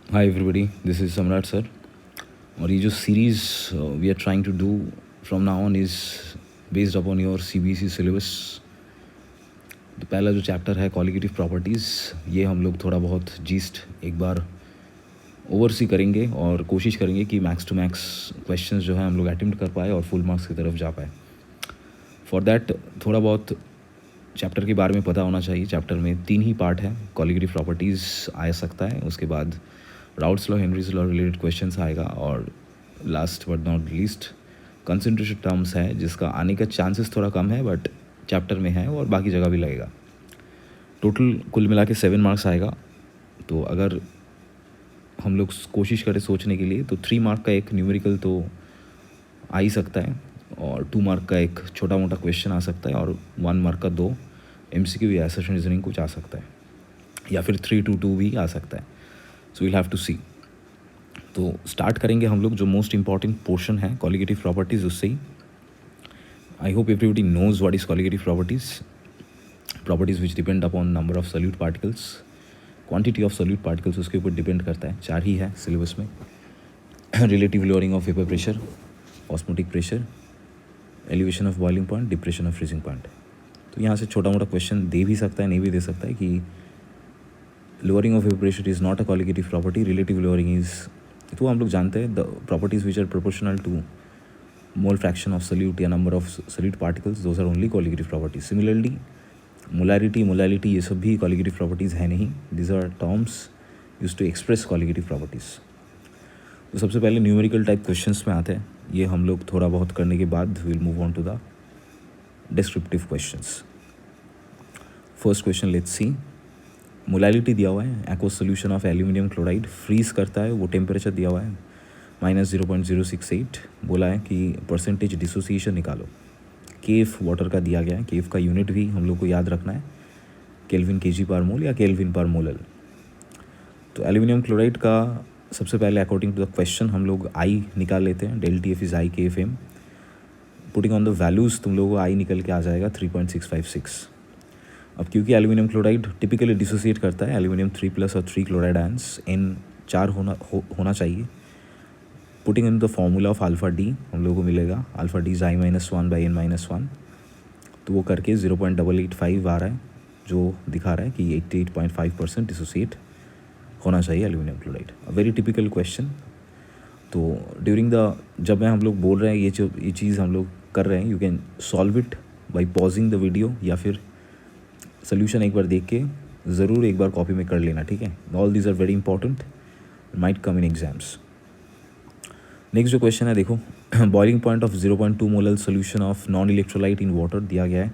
Hi everybody, this is Samrat sir. और ये जो series we are trying to do from now on is based upon your CBSE syllabus. तो पहला जो chapter है कॉलिगेटिव प्रॉपर्टीज़, ये हम लोग थोड़ा बहुत जीस्ट एक बार ओवरसी करेंगे और कोशिश करेंगे कि मैक्स टू मैक्स क्वेश्चंस जो है हम लोग अटेम्प्ट कर पाए और फुल मार्क्स की तरफ जा पाए। फॉर दैट थोड़ा बहुत चैप्टर के बारे में पता होना चाहिए। चैप्टर में 3 ही पार्ट है। कॉलिगेटिव प्रॉपर्टीज़ आ सकता है, उसके बाद routes law, Henry's law related questions आएगा, और last but not least concentration terms है, जिसका आने का चांसेस थोड़ा कम है बट चैप्टर में है और बाकी जगह भी लगेगा। टोटल कुल मिला के 7 मार्क्स आएगा। तो अगर हम लोग कोशिश करें सोचने के लिए तो 3 मार्क का एक न्यूमेरिकल तो आ ही सकता है, और 2 मार्क का एक छोटा मोटा क्वेश्चन आ सकता है, और 1 मार्क का 2 MCQ या असर्शन रीजनिंग कुछ आ सकता है, या फिर 3 to 2 भी आ सकता है। So we'll have to see. तो स्टार्ट करेंगे हम लोग जो मोस्ट इंपॉर्टेंट पोर्शन है कॉलिगेटिव प्रॉपर्टीज़, उससे ही। I hope everybody knows what is colligative properties which depend upon number of solute particles, quantity of solute particles उसके ऊपर डिपेंड करता है। 4 ही है सिलेबस में। Relative lowering of vapour pressure, osmotic pressure, elevation of boiling point, depression of freezing point. तो यहाँ से छोटा मोटा क्वेश्चन दे भी सकता है, नहीं भी दे सकता है कि lowering of vapour pressure is not a colligative property, relative lowering is. तो हम लोग जानते हैं the properties which are proportional to mole fraction of solute या number of solute particles, those are only colligative properties. Similarly molarity ये सब भी colligative properties है नहीं। These are terms use to express colligative properties. तो सबसे पहले numerical type questions में आते हैं। ये हम लोग थोड़ा बहुत करने के बाद will move on to the descriptive questions. First question let's see. Molarity दिया हुआ है, aqueous solution of aluminium chloride freeze करता है, वो टेम्परेचर दिया हुआ है -0.068। बोला है कि परसेंटेज डिसोसिएशन निकालो। केफ वाटर का दिया गया है, केफ का यूनिट भी हम लोग को याद रखना है, केल्विन केजी पर मोल या केल्विन पर मोलल। तो एल्यूमिनियम क्लोराइड का सबसे पहले अकॉर्डिंग टू द क्वेश्चन हम लोग आई निकाल लेते हैं। Del T F is i K F M. Putting on the values तुम लोगों को आई निकल के आ जाएगा 3.656। अब क्योंकि एल्यूमिनियम क्लोराइड टिपिकली डिसोसिएट करता है एल्यूमिनियम 3+ और 3 क्लोराइड आयंस, N4 होना चाहिए। Putting in the formula of alpha D हम लोगों को मिलेगा अल्फ़ा डी इज़ I-1/N-1। तो वो करके 0.885 आ रहा है, जो दिखा रहा है कि 88.5% डिसोसिएट होना चाहिए aluminium chloride. Very typical question. तो ड्यूरिंग द जब मैं हम लोग बोल रहे हैं ये चीज़ हम लोग कर रहे हैं, you can solve it by pausing the video, या फिर सोल्यूशन एक बार देख के ज़रूर एक बार कॉपी में कर लेना, ठीक है। All these are very important, might come in exams. Next जो क्वेश्चन है देखो, boiling point of 0.2 molal solution of non electrolyte in water दिया गया है,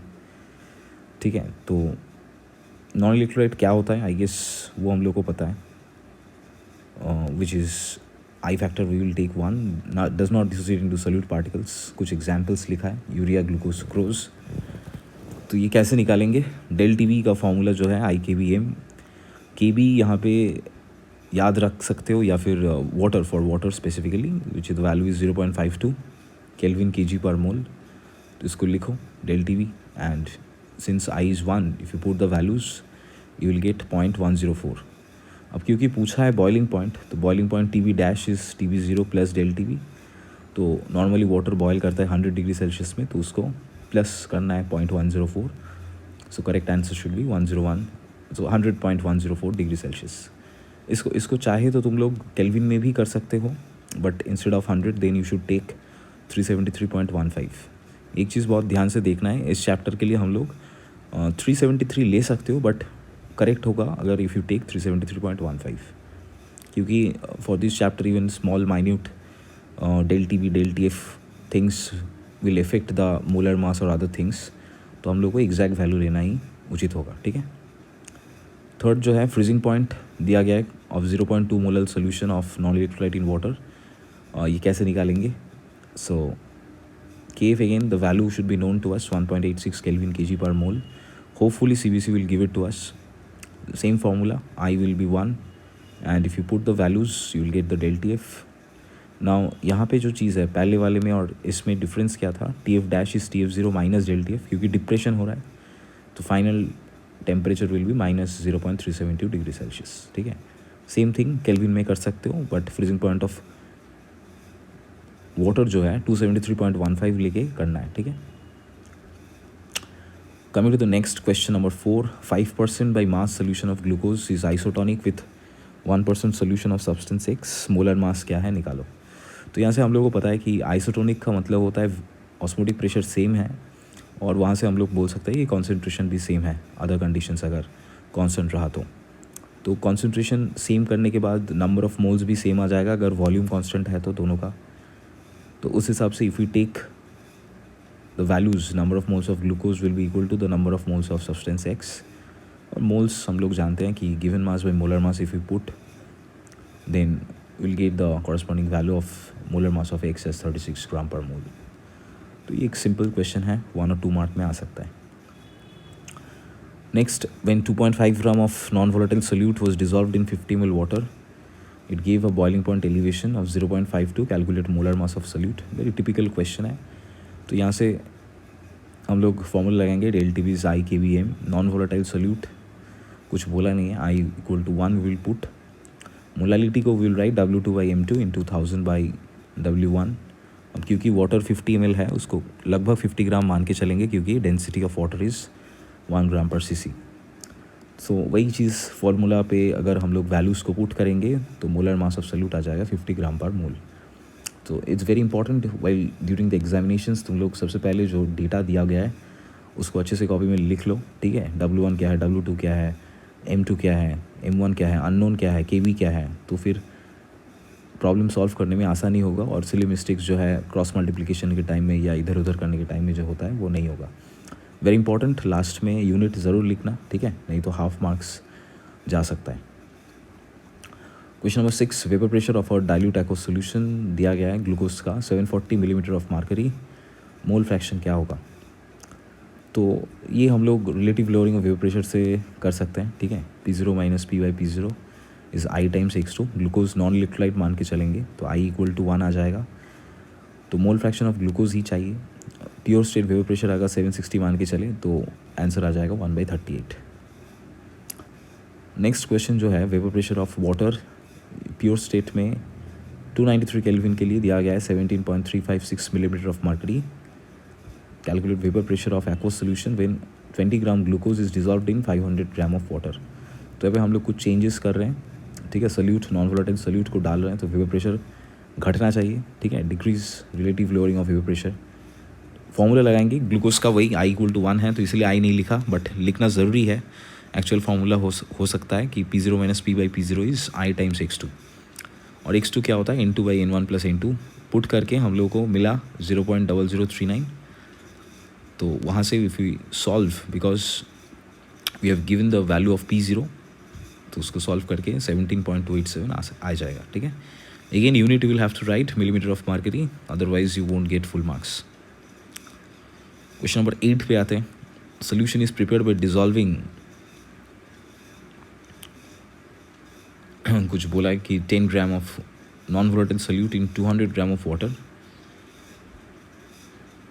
ठीक है। तो नॉन इलेक्ट्रोलाइट क्या होता है, आई गेस वो हम लोग को पता है, which is I factor we will take 1, does not dissociate into solute particles. कुछ एग्जाम्पल्स लिखा है, यूरिया, ग्लूकोज, सुक्रोज। तो ये कैसे निकालेंगे, डेल टी वी का फॉर्मूला जो है IKBM, KB यहाँ पे याद रख सकते हो, या फिर water for water specifically which is the value is 0.52 kelvin kg per mol. तो इसको लिखो del T V, and since I is 1, if you put the values you will get 0.104। अब क्योंकि पूछा है बॉइलिंग पॉइंट, तो boiling point TB dash is TB0 plus del T V. तो normally water boil करता है 100 डिग्री सेल्सियस में, तो उसको प्लस करना है 0.104। So correct answer should B 101, so 100.104 degree Celsius. इसको चाहे तो तुम लोग केल्विन में भी कर सकते हो, but instead of 100 then you should take 373.15। एक चीज़ बहुत ध्यान से देखना है, इस चैप्टर के लिए हम लोग 373 ले सकते हो, बट करेक्ट होगा अगर इफ़ यू टेक 373.15, क्योंकि for this chapter even small minute del T V, del T F things will effect the molar mass और अदर थिंग्स। तो हम लोग को एग्जैक्ट वैल्यू लेना ही उचित होगा, ठीक है। थर्ड जो है फ्रीजिंग पॉइंट दिया गया है of 0.2 molal solution of non electrolyte in water. ये कैसे निकालेंगे, so Kf again the value should be known to us 1.86 Kelvin kg per mole. Hopefully CBC will give it to us. Same formula, I will be 1, and if you put the values you will get the del T F. Now यहाँ पे जो चीज़ है पहले वाले में और इसमें डिफरेंस क्या था, TF dash is TF0 minus del T F, क्योंकि डिप्रेशन हो रहा है तो final temperature will be -0.372 degree Celsius, ठीक है। सेम थिंग केल्विन में कर सकते हो, but freezing point of water जो है 273.15 लेके करना है, ठीक है। Coming to the next question number 4, 5% by mass solution of glucose is isotonic with 1% solution of substance X, molar mass क्या है निकालो। तो यहाँ से हम लोग को पता है कि आइसोटोनिक का मतलब होता है ऑस्मोटिक प्रेशर सेम है, और वहाँ से हम लोग बोल सकते हैं कि कॉन्सेंट्रेशन भी सेम है अदर कंडीशंस अगर कॉन्स्टेंट रहा तो कॉन्सेंट्रेशन सेम करने के बाद नंबर ऑफ मोल्स भी सेम आ जाएगा अगर वॉल्यूम कांस्टेंट है तो दोनों का। तो उस हिसाब से if we take the values, number of moles of glucose will be equal to the number of moles of substance X, और मोल्स हम लोग जानते हैं कि given mass by molar mass if you put then will get the corresponding value of molar mass of X as 36 gram per mol. तो ये एक simple question है, 1 और 2 मार्क में आ सकता है। Next, when 2.5 gram of non-volatile solute was dissolved in 50 ml water, it gave a boiling point elevation of 0.52. Calculate molar mass of solute. Very typical question है। तो यहाँ से हम लोग फॉर्मूला लगाएंगे डेल्टी B i K V M, non volatile solute कुछ बोला नहीं है, i equal to 1 will put, molality को will write W2/M2 in 2000/W1। अब क्योंकि वाटर 50 ml है उसको लगभग 50 ग्राम मान के चलेंगे क्योंकि डेंसिटी ऑफ वाटर इज़ 1 ग्राम पर सीसी। सो वही चीज़ फॉर्मूला पे अगर हम लोग वैल्यूज़ को पुट करेंगे तो मोलर मास ऑफ सोल्यूट आ जाएगा 50 ग्राम पर मोल। तो it's very important while during the examinations तुम लोग सबसे पहले जो डेटा दिया गया है उसको अच्छे से कॉपी में लिख लो, ठीक है। W1 क्या है, W2 क्या है, M2 क्या है, M1 क्या है, अननोन क्या है, KB क्या है, तो फिर प्रॉब्लम सॉल्व करने में आसानी होगा और सिली मिस्टेक्स जो है क्रॉस मल्टीप्लिकेशन के टाइम में या इधर उधर करने के टाइम में जो होता है वो नहीं होगा। वेरी इंपॉर्टेंट, लास्ट में यूनिट ज़रूर लिखना, ठीक है, नहीं तो हाफ मार्क्स जा सकता है। Question number 6, vapour pressure of a dilute aqueous solution दिया गया है ग्लूकोज का 740 millimetre of Mercury, mole fraction क्या होगा। तो ये हम लोग relative lowering of vapour pressure से कर सकते हैं, ठीक है। P0 minus P/P0 is I times X2, glucose non electrolyte मान के चलेंगे तो I इक्वल टू 1 आ जाएगा। तो मोल फ्रैक्शन ऑफ ग्लूकोज ही चाहिए। प्योर स्टेट वेपर प्रेशर अगर 760 मान के चले तो आंसर आ जाएगा 1/38। नेक्स्ट क्वेश्चन जो है vapour pressure of water pure state में 293 केल्विन के लिए दिया गया है 17.356 millimetre of mercury. Calculate vapour pressure of aqueous solution when 20 gram glucose is dissolved in 500 gram of water. तो यहाँ पे हम लोग कुछ चेंजेस कर रहे हैं, ठीक है। सोल्यूट, नॉन वोलेटाइल सोल्यूट को डाल रहे हैं तो वेपर प्रेशर घटना चाहिए, ठीक है। Decrease relative lowering of vapour pressure. Formula लगाएंगे, ग्लूकोज का वही I इक्वल टू 1 है तो इसलिए I नहीं लिखा, बट लिखना ज़रूरी है। एक्चुअल फार्मूला हो सकता है कि P0 minus P/P0 is I times X2, और X2 क्या होता है N2/N1 प्लस N2। पुट करके हम लोग को मिला 0.0039। तो वहाँ से if we solve, because we have given the value of P0, तो उसको सॉल्व करके 17.287 आ जाएगा, ठीक है। Again unit will have to write millimetre of mercury, otherwise you won't get full marks. Question number 8 पे आते हैं। Solution is prepared by dissolving, कुछ बोला है कि 10 gram of non volatile solute in 200 gram of water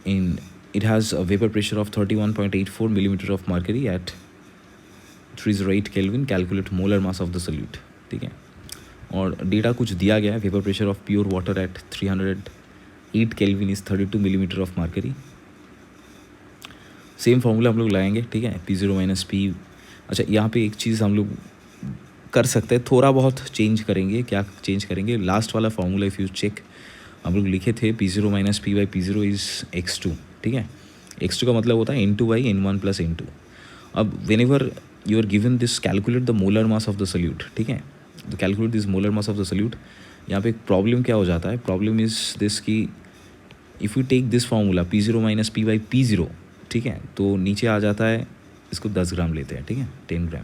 in it has a vapour pressure of 31.84 millimetre of mercury at 308 kelvin. Calculate molar mass of the solute, ठीक है। और data कुछ दिया गया है, vapour pressure of pure water at 308 kelvin is 32 millimetre of mercury. Same formula हम लोग लगाएंगे, ठीक है। P0 minus P। अच्छा, यहाँ पे एक चीज़ हम लोग कर सकते हैं, थोड़ा बहुत चेंज करेंगे। क्या चेंज करेंगे, लास्ट वाला फार्मूला इफ़ यू चेक हम लोग लिखे थे P0 minus P/P0 is X2, ठीक है। X2 का मतलब होता है N2/N1 प्लस N2। अब whenever you are given this, calculate the molar mass of the solute, ठीक है। तो calculate this molar mass of the solute. यहाँ पे एक प्रॉब्लम क्या हो जाता है, प्रॉब्लम इज़ दिस कि if you take this formula P0 minus P/P0, ठीक है, तो नीचे आ जाता है, इसको 10 ग्राम लेते हैं, ठीक है, 10 ग्राम।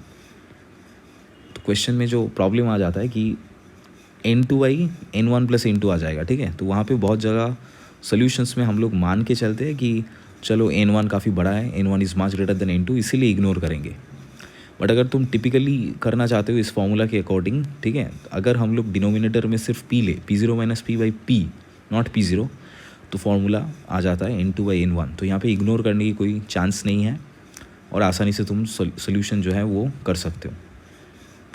तो क्वेश्चन में जो प्रॉब्लम आ जाता है कि N2/N1 प्लस N2 आ जाएगा, ठीक है। तो वहाँ पे बहुत जगह सोल्यूशंस में हम लोग मान के चलते हैं कि चलो N1 काफ़ी बड़ा है, N1 is much greater than N2, इसीलिए इग्नोर करेंगे। बट अगर तुम टिपिकली करना चाहते हो इस फॉर्मूला के अकॉर्डिंग, ठीक है, अगर हम लोग डिनोमिनेटर में सिर्फ P ले, P0 minus P/P not P0, तो फार्मूला आ जाता है N2/N1। तो यहाँ पे इग्नोर करने की कोई चांस नहीं है और आसानी से तुम सोल्यूशन जो है वो कर सकते हो।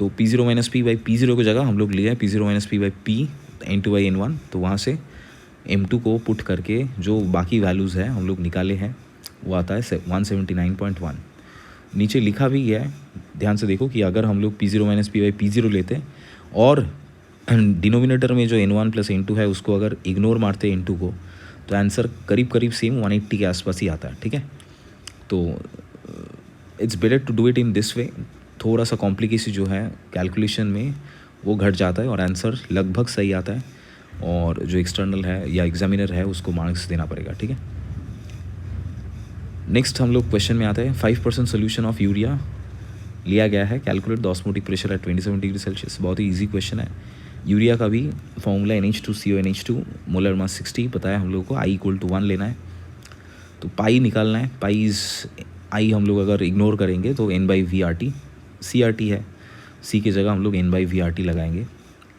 तो P0 minus P by P0 की जगह हम लोग लिए हैं P0 minus P by P N2 by N1। तो वहाँ से M2 को पुट करके जो बाकी वैल्यूज़ है हम लोग निकाले हैं वो आता है 179.1। नीचे लिखा भी है, ध्यान से देखो कि अगर हम लोग P0 minus P by P0 लेते और डिनोमिनेटर में जो N1 प्लस N2 है उसको अगर इग्नोर मारते N2 को, तो आंसर करीब करीब सेम 180 के आसपास ही आता है। ठीक है, तो it's better to do it in this way. थोड़ा सा कॉम्प्लिकेसी जो है कैलकुलेशन में वो घट जाता है और आंसर लगभग सही आता है, और जो एक्सटर्नल है या एग्जामिनर है उसको मार्क्स देना पड़ेगा। ठीक है, नेक्स्ट हम लोग क्वेश्चन में आते हैं। 5% सोल्यूशन ऑफ यूरिया लिया गया है, calculate the osmotic pressure at 27 degree Celsius. बहुत ही ईजी क्वेश्चन है। यूरिया का भी फॉर्मूला NH2CONH2, मोलर मास 60 पता है हम लोग को, I = 1 लेना है, तो पाई निकालना है। पाई इज आई हम लोग अगर इग्नोर करेंगे तो N/VRT, CRT है, C की जगह हम लोग N/VRT लगाएंगे।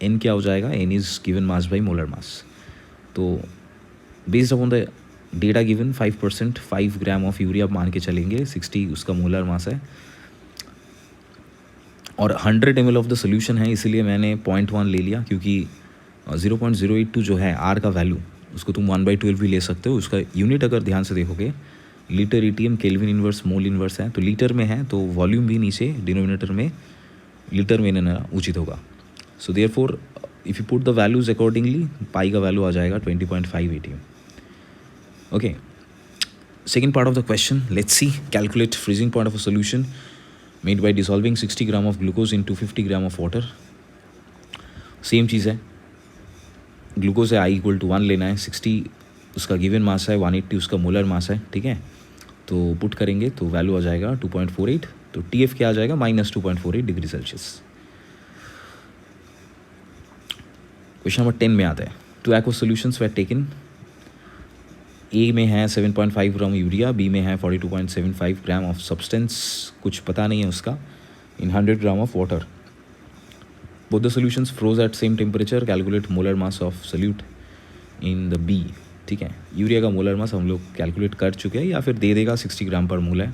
N क्या हो जाएगा, N is given mass by molar mass. तो based upon the data given 5%, 5 gram of urea मान के चलेंगे, 60 उसका मोलर मास है, और 100 ml ऑफ द सोल्यूशन है, इसीलिए मैंने 0.1 ले लिया, क्योंकि 0.082 जो है आर का वैल्यू उसको तुम 1/12 भी ले सकते हो। उसका यूनिट अगर ध्यान से देखोगे लीटर ETM केल्विन इन्वर्स मोल इन्वर्स है, तो लीटर में है तो वॉल्यूम भी नीचे डिनोमिनेटर में लीटर में लेना उचित होगा। So therefore if you put the values accordingly pi का वैल्यू आ जाएगा 20.5 ATM। Okay, second part of the question, let's see. Calculate freezing point of a solution made by dissolving 60 gram of glucose in 250 gram of water. Same चीज़ है, glucose है, I = 1 लेना है, 60 उसका given mass है, 180 उसका मोलर मास है। ठीक है, तो पुट करेंगे तो वैल्यू आ जाएगा 2.48, तो TF क्या आ जाएगा, -2.48 डिग्री सेल्सियस। क्वेश्चन नंबर 10 में आता है। 2 aqua solutions were taken. A में है 7.5 ग्राम यूरिया, B में है 42.75 ग्राम ऑफ सब्सटेंस, कुछ पता नहीं है उसका, in 100 gram of water. Both the solutions froze at same temperature, calculate molar mass of solute in the B। ठीक है, यूरिया का मोलर मास हम लोग कैलकुलेट कर चुके हैं, या फिर दे देगा 60 ग्राम पर मोल है।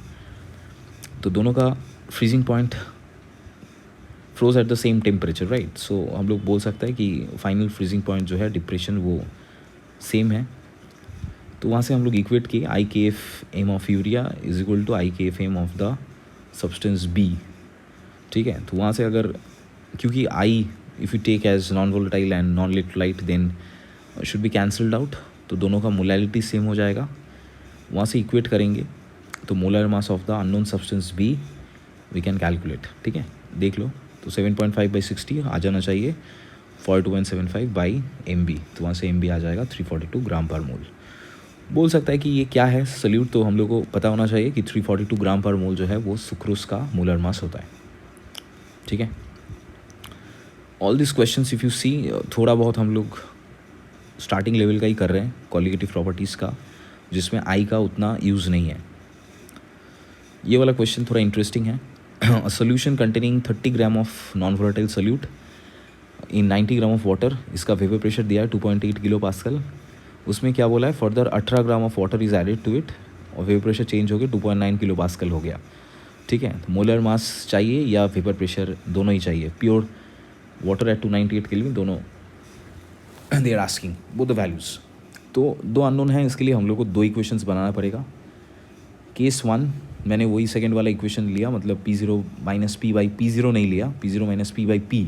तो दोनों का freezing point froze at the same temperature, right. So हम लोग बोल सकते हैं कि फाइनल फ्रीजिंग पॉइंट जो है डिप्रेशन वो सेम है। तो वहाँ से हम लोग इक्वेट किए IKFM of urea is equal to IKFM of the substance B। ठीक है, तो वहाँ से अगर, क्योंकि I if you take as non volatile and non electrolyte then should be cancelled out, तो दोनों का मोलैलिटी सेम हो जाएगा। वहाँ से इक्वेट करेंगे तो molar mass of the unknown substance B we can calculate. ठीक है, देख लो, तो 7.5/60 आ जाना चाहिए, 42.75/MB, तो वहाँ से MB आ जाएगा 342 ग्राम पर मोल। बोल सकता है कि ये क्या है सोल्यूट, तो हम लोग को पता होना चाहिए कि 342 ग्राम पर मोल जो है वो सुक्रोज का मोलर मास होता है। ठीक है, all this questions if you see, थोड़ा बहुत हम लोग स्टार्टिंग लेवल का ही कर रहे हैं क्वालिटेटिव प्रॉपर्टीज़ का, जिसमें I का उतना यूज़ नहीं है। ये वाला क्वेश्चन थोड़ा इंटरेस्टिंग है। A solution containing 30 gram of non volatile solute in 90 gram of water, इसका वेपर प्रेशर दिया है 2.8 किलो पास्कल। उसमें क्या बोला है, further 18 gram of water is added to it, और वेपर प्रेशर चेंज हो गया 2.9 किलो पास्कल हो गया। ठीक है, तो मोलर मास चाहिए या वेपर प्रेशर, दोनों ही चाहिए। प्योर वाटर एट 298 केल्विन, दोनों they are asking both the values. तो दो अननोन हैं, इसके लिए हम लोग को दो इक्वेशंस बनाना पड़ेगा। केस 1 मैंने वही सेकेंड वाला इक्वेशन लिया, मतलब P0 minus P by P0 नहीं लिया, P0 minus P by P,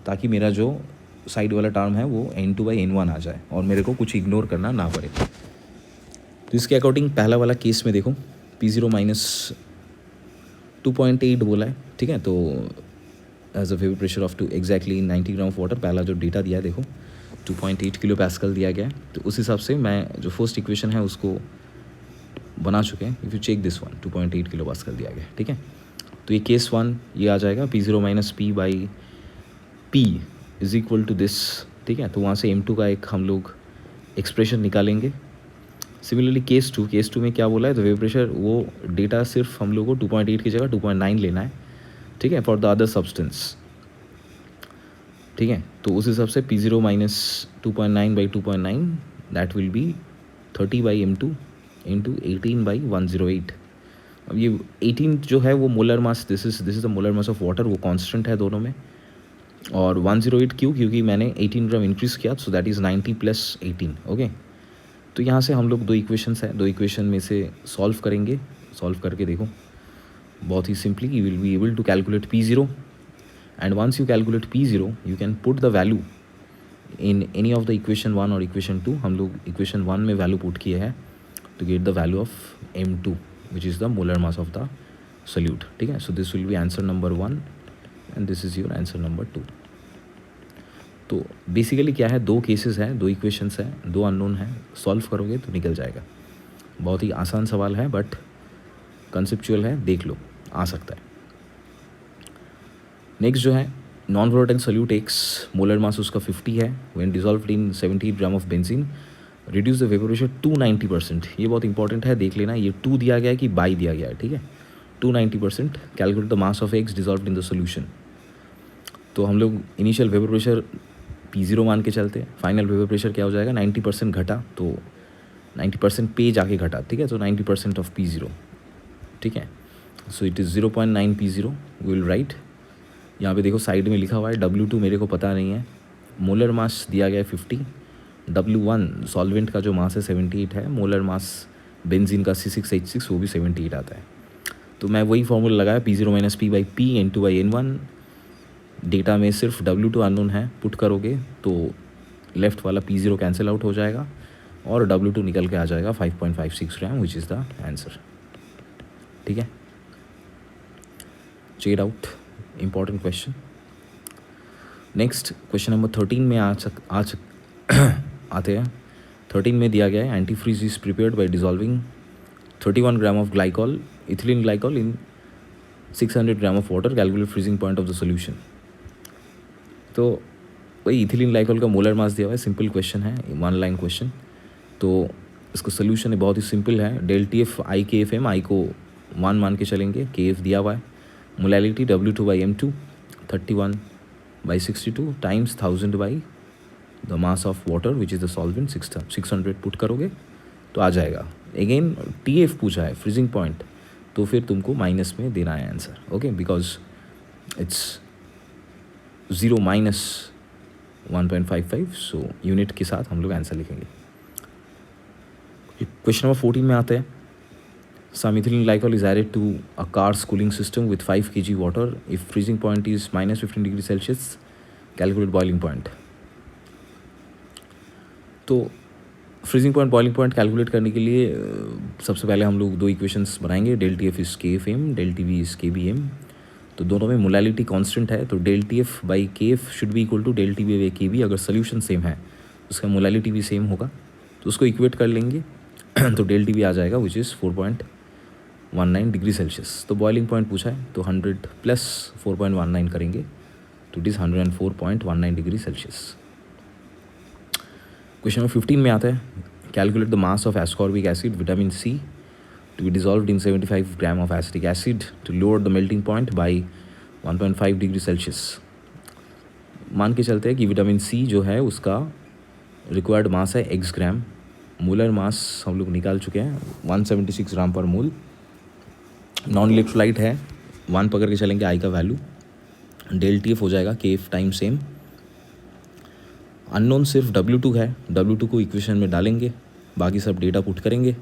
ताकि मेरा जो साइड वाला टर्म है वो N2/N1 आ जाए और मेरे को कुछ इग्नोर करना ना पड़े। तो इसके अकॉर्डिंग पहला वाला केस में देखो, P0 माइनस 2.8 बोला है। ठीक है, तो as a vapour pressure of 2 exactly 90 gram of water, पहला जो डेटा दिया है देखो 2.8 किलो पास्कल दिया गया है। तो उस हिसाब से मैं जो फर्स्ट इक्वेशन है उसको बना चुके हैं। If you check this one 2.8 kilo pascal दिया गया है। ठीक है, तो ये केस 1 ये आ जाएगा P0 minus P by P is equal to this. ठीक है, तो वहाँ से M2 का एक हम लोग एक्सप्रेशन निकालेंगे। सिमिलरली केस 2 में क्या बोला है, तो वेपर प्रेशर वो डेटा सिर्फ हम लोग को 2.8 की जगह 2.9 लेना है। ठीक है, फॉर द अदर सब्सटेंस। ठीक है, तो उस हिसाब से P0 minus 2.9/2.9 that will B 30/M2 into 18/108। अब ये 18 जो है वो molar mass, this is the molar mass of water, वो कांस्टेंट है दोनों में। और 108 क्यों, क्योंकि मैंने 18 ग्राम इंक्रीज़ किया, सो दैट इज़ 90 + 18। ओके, तो यहाँ से हम लोग दो इक्वेशंस है, दो इक्वेशन में से सॉल्व करेंगे। सॉल्व करके देखो बहुत ही simply, you will be able to calculate P0, and once you calculate P0 you can put the value in any of the equation 1 और इक्वेशन 2। हम लोग इक्वेशन 1 में वैल्यू पुट किए हैं to get the value of M2, which is the molar mass of the solute। ठीक है, so this will be answer number 1 and this is your answer number 2। तो basically क्या है, दो केसेस हैं, दो इक्वेशंस हैं, दो अननोन हैं, सॉल्व करोगे तो निकल जाएगा। बहुत ही आसान सवाल है बट कंसेप्चुअल है, देख लो, आ सकता है। नेक्स्ट जो है, non volatile solute X, molar mass उसका 50 है, when dissolved in 78 gram of benzene reduce the vapour pressure to 90%। ये बहुत इंपॉर्टेंट है, देख लेना, ये 2 दिया गया है कि बाई दिया गया है। ठीक है, 290%। Calculate the mass of x dissolved in the solution. तो हम लोग इनिशियल वेपर प्रेशर P0 मान के चलते हैं, फाइनल वेपर प्रेशर क्या हो जाएगा, 90% घटा तो 90% पे जाके घटा। ठीक है, तो 90% ऑफ P0। ठीक है, so it is 0.9 P0 will write. यहाँ पे देखो साइड में लिखा हुआ है W2 मेरे को पता नहीं है, मोलर मास दिया गया है 50, W1 सॉल्वेंट का जो मास है 78 है, मोलर मास बेंजीन का C6H6 वो भी 78 आता है। तो मैं वही फॉर्मूला लगाया, P0 - P/P N2/N1। डेटा में सिर्फ W2 अननोन है, पुट करोगे तो लेफ्ट वाला P0 कैंसिल आउट हो जाएगा और W2 निकल के आ जाएगा 5.56 gram, which is the answer. ठीक है, check it out, important question. Next question number 13 में आते हैं। 13 में दिया गया है, antifreeze is prepared by dissolving 31 gram of glycol, ethylene glycol in 600 gram of water, calculate freezing point of the solution. तो वही इथिलीन ग्लाइकॉल का मोलर मास दिया हुआ है, सिंपल क्वेश्चन है, 1 लाइन क्वेश्चन। तो इसको सोल्यूशन है बहुत ही सिंपल है, ΔTF IKFM, आई को 1 मान के चलेंगे, KF दिया हुआ है, molality W2/M2 31/62 times 1000 by the mass of water which is the solvent 600 put करोगे तो आ जाएगा। अगेन TF पूछा है फ्रीजिंग पॉइंट, तो फिर तुमको माइनस में देना है answer. Okay, because it's 0 - 1.55, so unit के साथ हम लोग आंसर लिखेंगे। क्वेश्चन नंबर 14 में आते हैं। Some ethylene glycol is added to a car's cooling system with 5 kg water. If freezing point is -15 degrees Celsius, calculate boiling point। तो freezing point boiling point calculate करने के लिए सबसे पहले हम लोग दो इक्वेशंस बनाएंगे, ΔTF is KFM, ΔTV is KBM। तो दोनों में मोलैलिटी कांस्टेंट है, तो ΔTF/KF should be equal to ΔTV/KB। अगर सोल्यूशन सेम है उसका मोलैलिटी भी सेम होगा, तो उसको इक्वेट कर लेंगे तो ΔTV आ जाएगा विच इज़ 4.19 डिग्री सेल्सियस। तो बॉइलिंग पॉइंट पूछा है तो 100 + 4.19 करेंगे तो it is 104.19 degree celsius. Question number 15 में आता है, calculate the mass of ascorbic acid vitamin C to be dissolved in 75 gram of acetic acid to lower the melting point by 1.5 degree celsius. मान के चलते हैं कि विटामिन C जो है उसका रिक्वायर्ड मास है x ग्राम, मोलर मास हम लोग निकाल चुके हैं 176 ग्राम पर मोल। नॉन इलेक्ट्रोलाइट है, 1 पकड़ के चलेंगे I का वैल्यू, ΔTF हो जाएगा KF टाइम सेम। अननोन सिर्फ W2 है, W2 को इक्वेशन में डालेंगे, बाकी सब डेटा पुट करेंगे।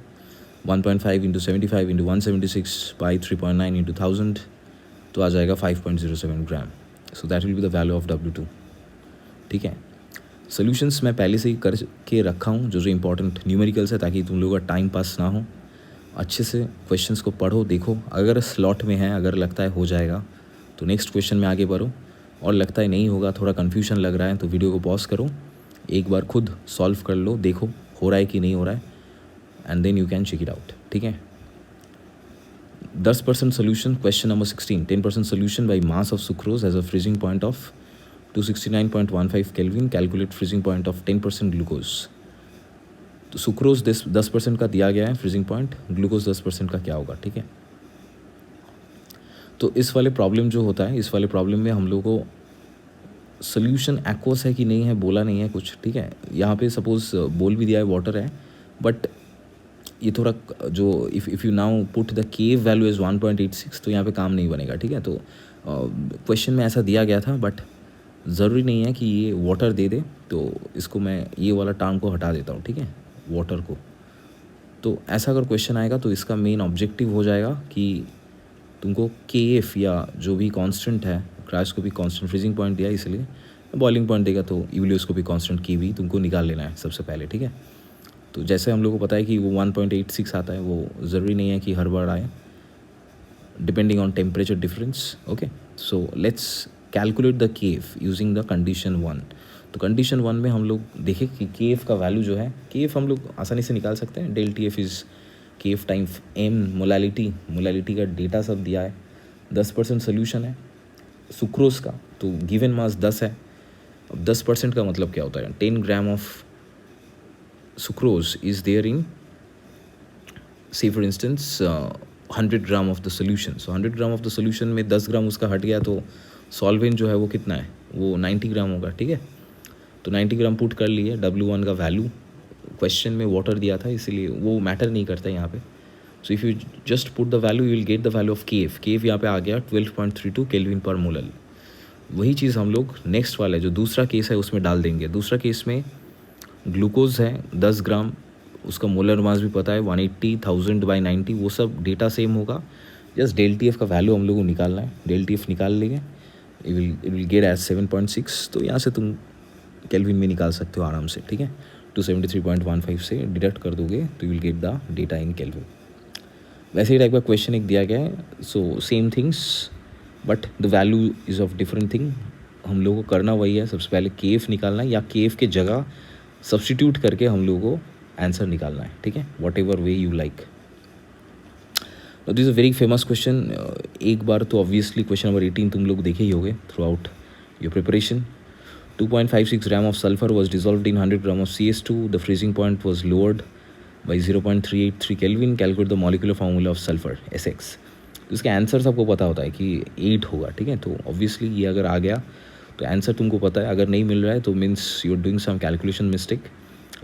1.5 × 75 × 176 बाई 3.9 × 1000 तो आ जाएगा 5.07 gram. So that will be the value of W2। ठीक है, सोल्यूशंस मैं पहले से ही कर के रखा हूँ जो इंपॉर्टेंट न्यूमेरिकल्स है, ताकि तुम लोगों का टाइम पास ना हो। अच्छे से क्वेश्चंस को पढ़ो, देखो, अगर स्लॉट में है, अगर लगता है हो जाएगा तो नेक्स्ट क्वेश्चन में आगे बढ़ो, और लगता है नहीं होगा, थोड़ा कन्फ्यूजन लग रहा है, तो वीडियो को पॉज करो, एक बार खुद सॉल्व कर लो, देखो हो रहा है कि नहीं हो रहा है, and then you can check it out. ठीक है, 10% solution. Question number 16, 10% solution by mass of sucrose has a freezing point of 269.15 kelvin, calculate freezing point of 10% glucose. तो सुक्रोज 10% का दिया गया है फ्रीजिंग पॉइंट, ग्लूकोज 10% का क्या होगा। ठीक है, तो इस वाले प्रॉब्लम जो होता है, इस वाले प्रॉब्लम में हम लोग को सोल्यूशन एक्वस है कि नहीं है बोला नहीं है कुछ। ठीक है, यहाँ पे सपोज बोल भी दिया है वाटर है, बट ये थोड़ा जो if you now put the cave value is 1.86 तो यहाँ पे काम नहीं बनेगा, ठीक है। तो क्वेश्चन में ऐसा दिया गया था, बट ज़रूरी नहीं है कि ये वाटर दे दे, तो इसको मैं ये वाला टर्म को हटा देता हूँ, ठीक है, वाटर को। तो ऐसा अगर क्वेश्चन आएगा तो इसका मेन ऑब्जेक्टिव हो जाएगा कि तुमको के एफ या जो भी कांस्टेंट है, क्रायोस्कोपिक भी कांस्टेंट, फ्रीजिंग पॉइंट दिया इसलिए, बॉइलिंग पॉइंट देगा तो यूलियोस्कोपिक कांस्टेंट की भी तुमको निकाल लेना है सबसे पहले, ठीक है। तो जैसे हम लोग को पता है कि वो 1.86 आता है, वो ज़रूरी नहीं है कि हर बार आए, depending on temperature difference. Okay, so let's calculate the Kf using the condition 1। तो कंडीशन 1 में हम लोग देखें कि केफ का वैल्यू जो है, केफ हम लोग आसानी से निकाल सकते हैं। Del T F is Kf time M molality का डेटा सब दिया है, 10% सोल्यूशन है सुक्रोज का, तो गिवन मास 10 है। अब 10% का मतलब क्या होता है, 10 gram of sucrose is there in, say for instance 100 gram of the solution. So 100 gram of the solution में 10 ग्राम उसका हट गया, तो सॉल्वेंट जो है वो कितना है, वो 90 ग्राम होगा, ठीक है। तो 90 ग्राम पुट कर लिए, W1 का वैल्यू, क्वेश्चन में वाटर दिया था इसीलिए वो मैटर नहीं करता यहाँ पे। So if you just put the value you will get the value of Kf यहाँ पे आ गया 12.32 केल्विन पर मोलल। वही चीज़ हम लोग नेक्स्ट वाला जो दूसरा केस है उसमें डाल देंगे। दूसरा केस में ग्लूकोज है 10 ग्राम, उसका मोलर मास भी पता है 180,000/90, वो सब डेटा सेम होगा। जस्ट डेल टी एफ का वैल्यू हम लोग को निकालना है, डेल टी एफ निकाल लेंगे, इट विल गेट एज 7.6। तो यहाँ से तुम केल्विन में निकाल सकते हो आराम से, ठीक है। 273.15 से डिडक्ट कर दोगे तो you will get the data in kelvin. वैसे ही टाइप का क्वेश्चन एक दिया गया है, so same things but the value is of different thing. हम लोग को करना वही है, सबसे पहले केफ निकालना है या केफ के जगह सब्सटीट्यूट करके हम लोग को आंसर निकालना है, ठीक है, what ever way you like. This is a very famous question. एक बार तो ऑब्वियसली क्वेश्चन नंबर 18 तुम लोग देखे ही होगे through out your preparation. 2.56 gram of sulfur was dissolved in 100 gram of CS2. The freezing point was lowered by 0.383 Kelvin. Calculate the molecular formula of sulfur Sx. तो इसका answer सबको पता होता है कि 8 होगा, ठीक है। तो ऑब्वियसली ये अगर आ गया तो आंसर तुमको पता है, अगर नहीं मिल रहा है तो means you are doing some calculation mistake.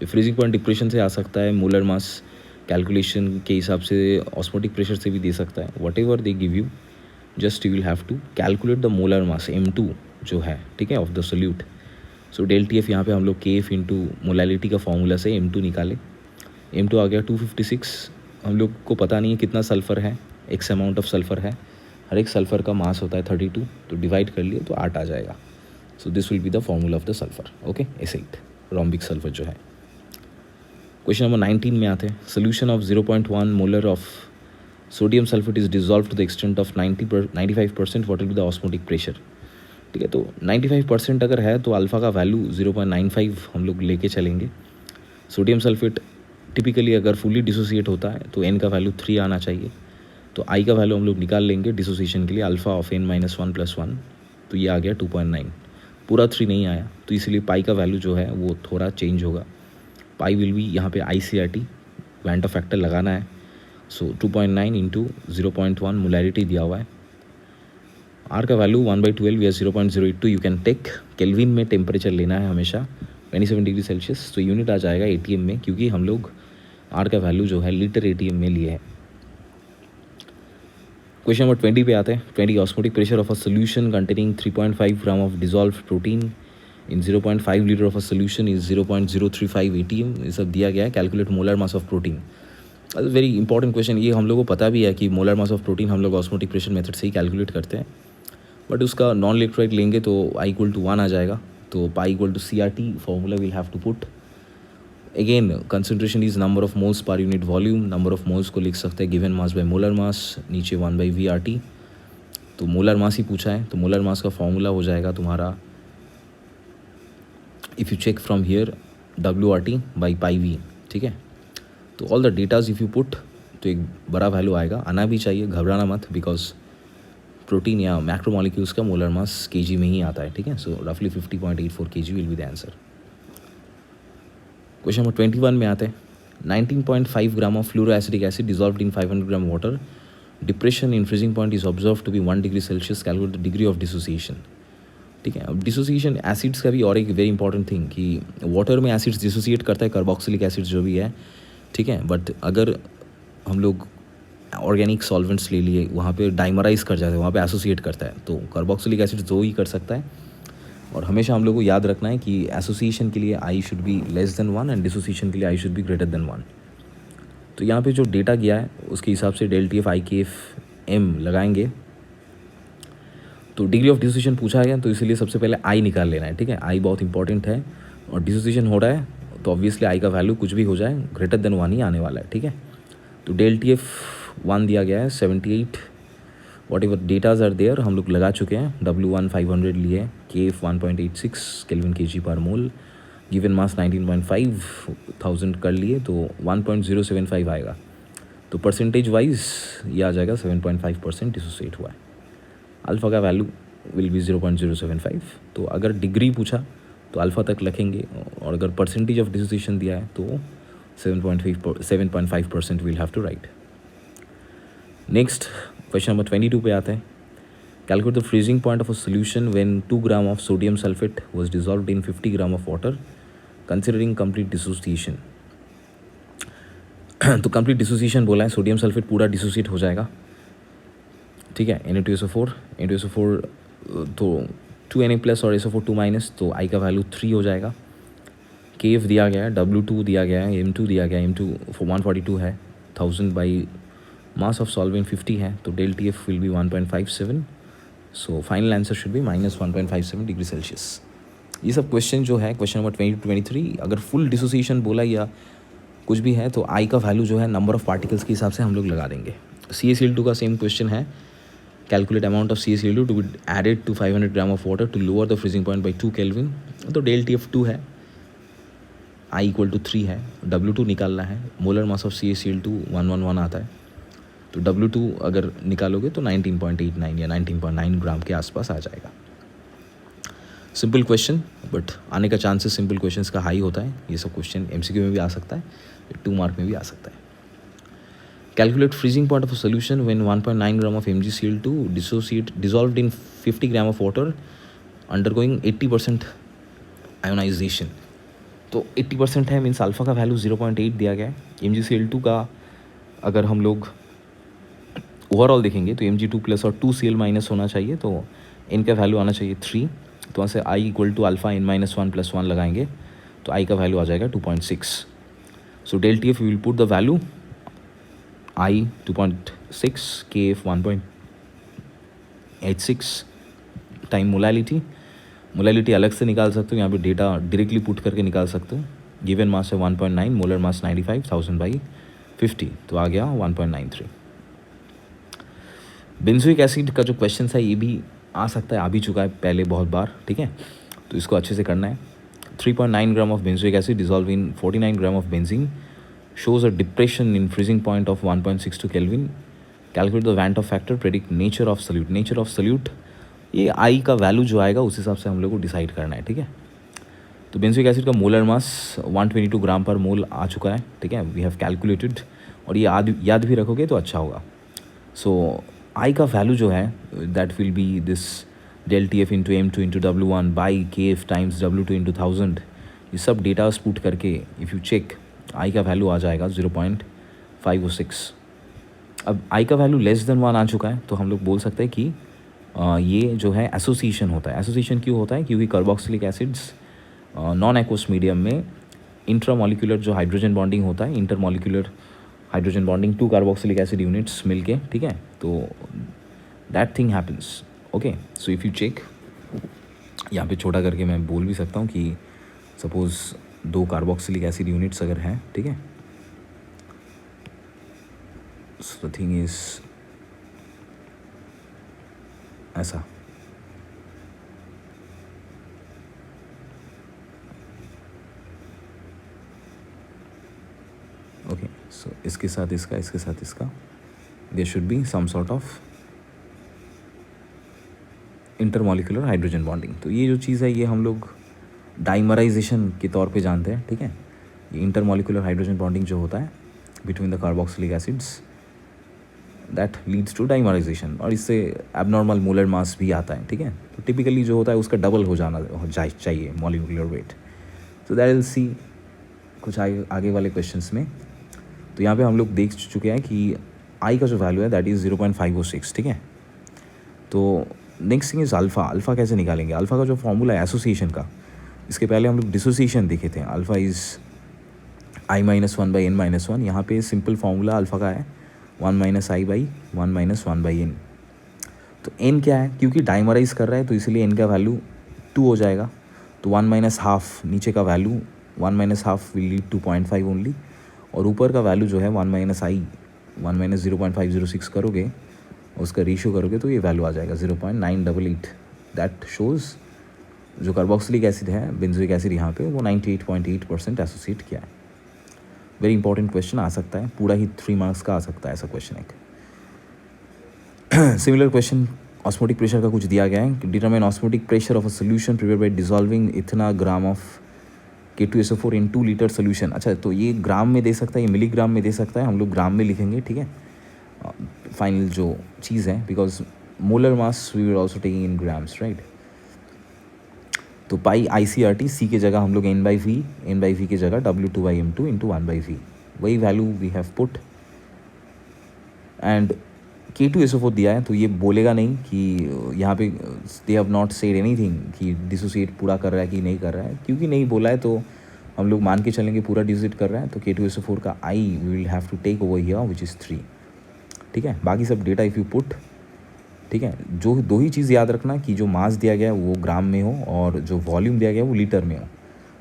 Freezing point depression से आ सकता है, मोलर मास कैलकुलेशन के हिसाब से, ऑस्मोटिक प्रेशर से भी दे सकता है, whatever they give you, just you will have to calculate the molar mass M2 जो है, ठीक है, of the solute. So del T F यहाँ पे हम लोग केफ इंटू मोलालिटी का फॉर्मूला से M2 निकाले, M2 आ गया 256। हम लोग को पता नहीं है कितना सल्फ़र है, एक्स अमाउंट ऑफ सल्फ़र है, हर एक सल्फ़र का मास होता है 32, तो डिवाइड कर लिए तो 8 आ जाएगा। So this will be the formula of the sulphur, okay, S8 rhombic sulphur जो है। क्वेश्चन नंबर 19 में आते हैं। Solution of 0.1 molar of sodium sulphate is dissolve to the extent of 95%, what will be the osmotic pressure, ठीक है। तो 95% अगर है तो अल्फ़ा का वैल्यू 0.95 हम लोग लेके चलेंगे। सोडियम सल्फेट टिपिकली अगर फुली डिसोसिएट होता है तो n का वैल्यू 3 आना चाहिए, तो i का वैल्यू हम लोग निकाल लेंगे डिसोसिएशन के लिए, अल्फ़ा ऑफ n-1 + 1, तो ये आ गया 2.9। पूरा 3 नहीं आया तो इसलिए पाई का वैल्यू जो है वो थोड़ा चेंज होगा। पाई विल भी यहाँ पे ICRT वैंटा फैक्टर लगाना है। सो 2.9 इंटू 0.1 मोलैरिटी दिया हुआ है, आर का वैल्यू 1/12 या 0.082 यू कैन टेक। केल्विन में टेम्परेचर लेना है हमेशा 27 डिग्री सेल्सियस, तो यूनिट आ जाएगा ATM में, क्योंकि हम लोग आर का वैल्यू जो है लीटर ATM में लिए हैं। क्वेश्चन नंबर 20 पे आते हैं। 20 osmotic pressure of a solution containing 3.5 gram of dissolve protein in 0.5 litre of a solution is 0.035 ATM, ये सब दिया गया है। Calculate molar mass of protein, very important question. ये हम लोग को पता भी है कि मोलर मास ऑफ प्रोटीन हम लोग ऑस्मोटिक प्रेशर मेथड से ही कैलकुलेट करते हैं, बट उसका नॉन इलेक्ट्रोलाइट लेंगे तो I = 1 आ जाएगा, तो pi = CRT formula will have to put. Again concentration is number of moles per unit volume, number of moles को लिख सकते हैं given mass by molar mass, नीचे 1/VRT, तो मोलर मास ही पूछा है, तो मोलर मास का फॉर्मूला हो जाएगा तुम्हारा, if you check from here, WRT/πV, ठीक है। तो all the datas if you put तो एक बड़ा वैल्यू आएगा, आना भी चाहिए, घबराना मत, बिकॉज प्रोटीन या मैक्रोमोलिक्यूल्स का मोलर मास kg में ही आता है, ठीक है। सो रफली 50.84 kg will be the answer. Question number 21 में आते हैं। 19.5 gram of fluoroacetic acid dissolved in 500 gram water, depression in freezing point is observe to be 1 degree Celsius, calculate the degree of dissociation, ठीक है। अब डिसोसिएशन एसिड्स का भी और एक वेरी इंपॉर्टेंट थिंग कि वाटर में एसिड्स डिसोसिएट करता है, कार्बोक्सिलिक एसिड जो भी है, ठीक है। बट अगर हम लोग ऑर्गेनिक सॉल्वेंट्स ले लिए, वहाँ पे डाइमराइज कर जाते हैं, वहाँ पे एसोसिएट करता है, तो कार्बोक्सिलिक एसिड दो ही कर सकता है। और हमेशा हम लोग को याद रखना है कि एसोसिएशन के लिए I should be less then 1 and dissociation के लिए I should be greater then 1। तो यहाँ पे जो डेटा गया है उसके हिसाब से del T F I K F M लगाएंगे। तो डिग्री ऑफ डिसोसिएशन पूछा गया, तो इसलिए सबसे पहले आई निकाल लेना है, ठीक है। आई बहुत इंपॉर्टेंट है, और डिसोसिएशन हो रहा है तो ऑब्वियसली आई का वैल्यू कुछ भी हो जाए ग्रेटर देन 1 ही आने वाला है, ठीक है। तो डेल टी एफ 1 दिया गया है 78, whatever datas are there हम लोग लगा चुके हैं। W1 500 लिए, KF 1.86 केल्विन kg पर मोल, गिवन मास 19.5 कर लिए, तो 1.075 आएगा। तो परसेंटेज वाइज ये आ जाएगा 7.5% डिसोसिएट हुआ है। अल्फ़ा का वैल्यू विल बी 0.075। तो अगर डिग्री पूछा तो अल्फ़ा तक लिखेंगे, और अगर परसेंटेज ऑफ डिसोसिएशन दिया है तो 7.5% will have to write. Next question number 22 पे आते हैं। Calculate the freezing point of a solution when 2 gram of sodium sulphate was dissolved in 50 gram of water considering complete dissociation. तो complete dissociation बोला है, sodium sulphate पूरा dissociate हो जाएगा, ठीक है। Na2SO4 Na2SO4 तो 2Na प्लस और SO4 2 माइनस, तो आई का वैल्यू 3 हो जाएगा। KF दिया गया है, W2 दिया गया है, M2 दिया गया है, M2 142 है, 1000 बाई मास ऑफ सॉल्वेंट 50 है, तो del T F will be 1.57। So final answer should be -1.57 degree celsius. ये सब क्वेश्चन जो है क्वेश्चन नंबर 22-23, अगर फुल डिसोसिएशन बोला या कुछ भी है तो आई का वैल्यू जो है नंबर ऑफ पार्टिकल्स के हिसाब से हम लोग लगा देंगे। CaCl2 का सेम क्वेश्चन है, calculate amount of CaCl2 to be added to 500 gram of water to lower the freezing point by 2 kelvin. तो डेल टी एफ 2 है, आई इक्वल टू 3 है, W2 निकालना है, मोलर मास ऑफ CaCl2 111 आता है, तो W2 अगर निकालोगे तो 19.89 या 19.9 ग्राम के आसपास आ जाएगा। सिंपल क्वेश्चन, बट आने का चांसेस सिंपल क्वेश्चंस का हाई होता है। ये सब क्वेश्चन MCQ में भी आ सकता है, 2 मार्क में भी आ सकता है। Calculate freezing point of a solution when 1.9 gram of MgCl2 dissolved in 50 gram of water undergoing 80% ionisation. तो 80% है, मीन्स अल्फ़ा का वैल्यू 0.8 दिया गया है। MgCl2 का अगर हम लोग ओवरऑल देखेंगे तो Mg2 प्लस और 2Cl माइनस होना चाहिए, तो इनका वैल्यू आना चाहिए 3। तो वहाँ से I equal to alpha n-1 + 1 लगाएंगे तो I का वैल्यू आ जाएगा 2.6। So del T F will put the value I 2.6, KF 1.86 time molality अलग से निकाल सकते हो, यहाँ पे डेटा डायरेक्टली पुट करके निकाल सकते हो। गिवन मास है 1.9, मोलर मास 95,000 बाई 50, तो आ गया 1.93। बेंजोइक एसिड का जो क्वेश्चन है ये भी आ सकता है, आ भी चुका है पहले बहुत बार, ठीक है। तो इसको अच्छे से करना है। 3.9 gram of benzoic acid dissolve in 49 gram of benzene shows a depression in freezing point of 1.62 kelvin. Calculate the वैंट of factor, predict nature of solute. Nature of solute ये आई का वैल्यू जो आएगा उस हिसाब से हम लोग को डिसाइड करना है, ठीक है। तो बेंजोइक एसिड का मोलर मास 122 ग्राम पर मोल आ चुका है, ठीक है, वी हैव कैलकुलेटेड, और ये याद भी रखोगे तो अच्छा होगा। सो आई का वैल्यू जो है that will be this del T F into M2 into W1 by KF times W2 into 1000। ये सब डेटा पुट करके इफ़ यू चेक आई का वैल्यू आ जाएगा 0.506। अब आई का वैल्यू लेस देन 1 आ चुका है, तो हम लोग बोल सकते हैं कि ये जो है एसोसिएशन होता है। एसोसिएशन क्यों होता है? क्योंकि carboxylic acids non aqueous medium में इंट्रामोलिकुलर जो हाइड्रोजन बॉन्डिंग होता है, intermolecular hydrogen bonding 2 carboxylic acid units मिलके, ठीक है, तो that thing happens. Okay, so if you check, यहाँ पे छोटा करके मैं बोल भी सकता हूँ कि सपोज़ 2 कार्बोक्सिलिक एसिड यूनिट्स अगर हैं, ठीक है, सो द थिंग इज ऐसा, ओके, सो इसके साथ इसका, इसके साथ इसका, there should be some sort of intermolecular hydrogen bonding. तो ये जो चीज़ है ये हम लोग डाइमराइजेशन के तौर पे जानते हैं, ठीक है। ये इंटरमोलिकुलर हाइड्रोजन बॉन्डिंग जो होता है between the carboxylic acids that leads to dimerisation, और इससे एबनॉर्मल मोलर मास भी आता है, ठीक है। तो टिपिकली जो होता है उसका डबल हो चाहिए मॉलिक्यूलर वेट। तो दैट विल सी कुछ आगे वाले क्वेश्चंस में। तो यहाँ पे हम लोग देख चुके हैं कि आई का जो वैल्यू है दैट इज़ 0.506, ठीक है। तो next thing is alpha. Alpha कैसे निकालेंगे? अल्फ़ा का जो फॉर्मूला है एसोसिएशन का, इसके पहले हम लोग डिसोसिएशन देखे थे। Alpha is i-1/n-1। यहाँ पे सिंपल फार्मूला अल्फ़ा का है 1-i/1-1/n। तो n क्या है? क्योंकि डाइमराइज कर रहा है तो इसलिए n का वैल्यू 2 हो जाएगा। तो 1-हाफ नीचे का value one half will lead to 0.5 only, और ऊपर का वैल्यू जो है 1-0.506 करोगे, उसका रेशियो करोगे तो ये वैल्यू आ जाएगा 0.988। दैट शोज़ जो कार्बोक्सिलिक एसिड है, बेंजोइक एसिड यहाँ पे, वो 98.8% एसोसिएट किया है। वेरी इंपॉर्टेंट क्वेश्चन आ सकता है, पूरा ही 3 मार्क्स का आ सकता है ऐसा क्वेश्चन एक। सिमिलर क्वेश्चन ऑस्मोटिक प्रेशर का कुछ दिया गया है। Determine osmotic pressure of a solution prepared by dissolving इतना gram of K2SO4 in 2 litre solution. अच्छा, तो ये ग्राम में दे सकता है, ये मिलीग्राम में दे सकता है, हम लोग ग्राम में लिखेंगे, ठीक है। फाइनल जो चीज़ है, because molar mass we will also taking in grams, right. तो पाई ICRT, सी के जगह हम लोग n/v की जगह W2/m2 इंटू 1/v, वही value we have put. And K2SO4 दिया है तो ये बोलेगा नहीं कि यहाँ पे they have not said anything कि डिसोसिएट पूरा कर रहा है कि नहीं कर रहा है। क्योंकि नहीं बोला है तो हम लोग मान के चलेंगे पूरा डिसोसिएट कर रहा है। तो K2SO4 का I we will have to take over here which is 3, ठीक है। बाकी सब डेटा इफ़ यू पुट, ठीक है। जो 2 ही चीज़ याद रखना कि जो मास दिया गया है वो ग्राम में हो और जो वॉल्यूम दिया गया है वो लीटर में हो।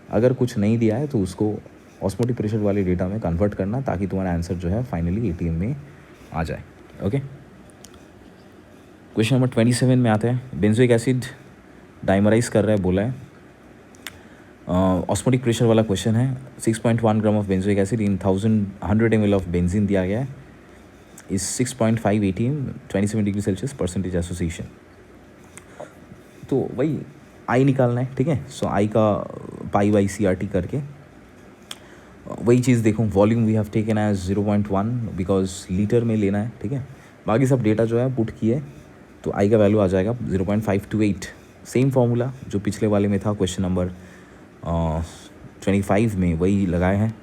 अगर कुछ नहीं दिया है तो उसको ऑस्मोटिक प्रेशर वाले डेटा में कन्वर्ट करना, ताकि तुम्हारा आंसर जो है फाइनली ATM में आ जाए। ओके, क्वेश्चन नंबर 27 में आते हैं। बेंजोइक एसिड डाइमराइज कर रहा है बोला है, ऑस्मोटिक प्रेशर वाला क्वेश्चन है। 6.1 gram of benzoic acid in 100 ml of benzene दिया गया है, is 6.5 ATM, 27 degree Celsius, percentage association. तो वही आई निकालना है, ठीक है। सो आई का π/CRT करके वही चीज़ देखो, volume we have taken as 0.1 because litre में लेना है, ठीक है। बाकी सब डेटा जो है पुट किए तो आई का वैल्यू आ जाएगा 0.528। सेम फार्मूला जो पिछले वाले में था क्वेश्चन नंबर 25 में, वही लगाए हैं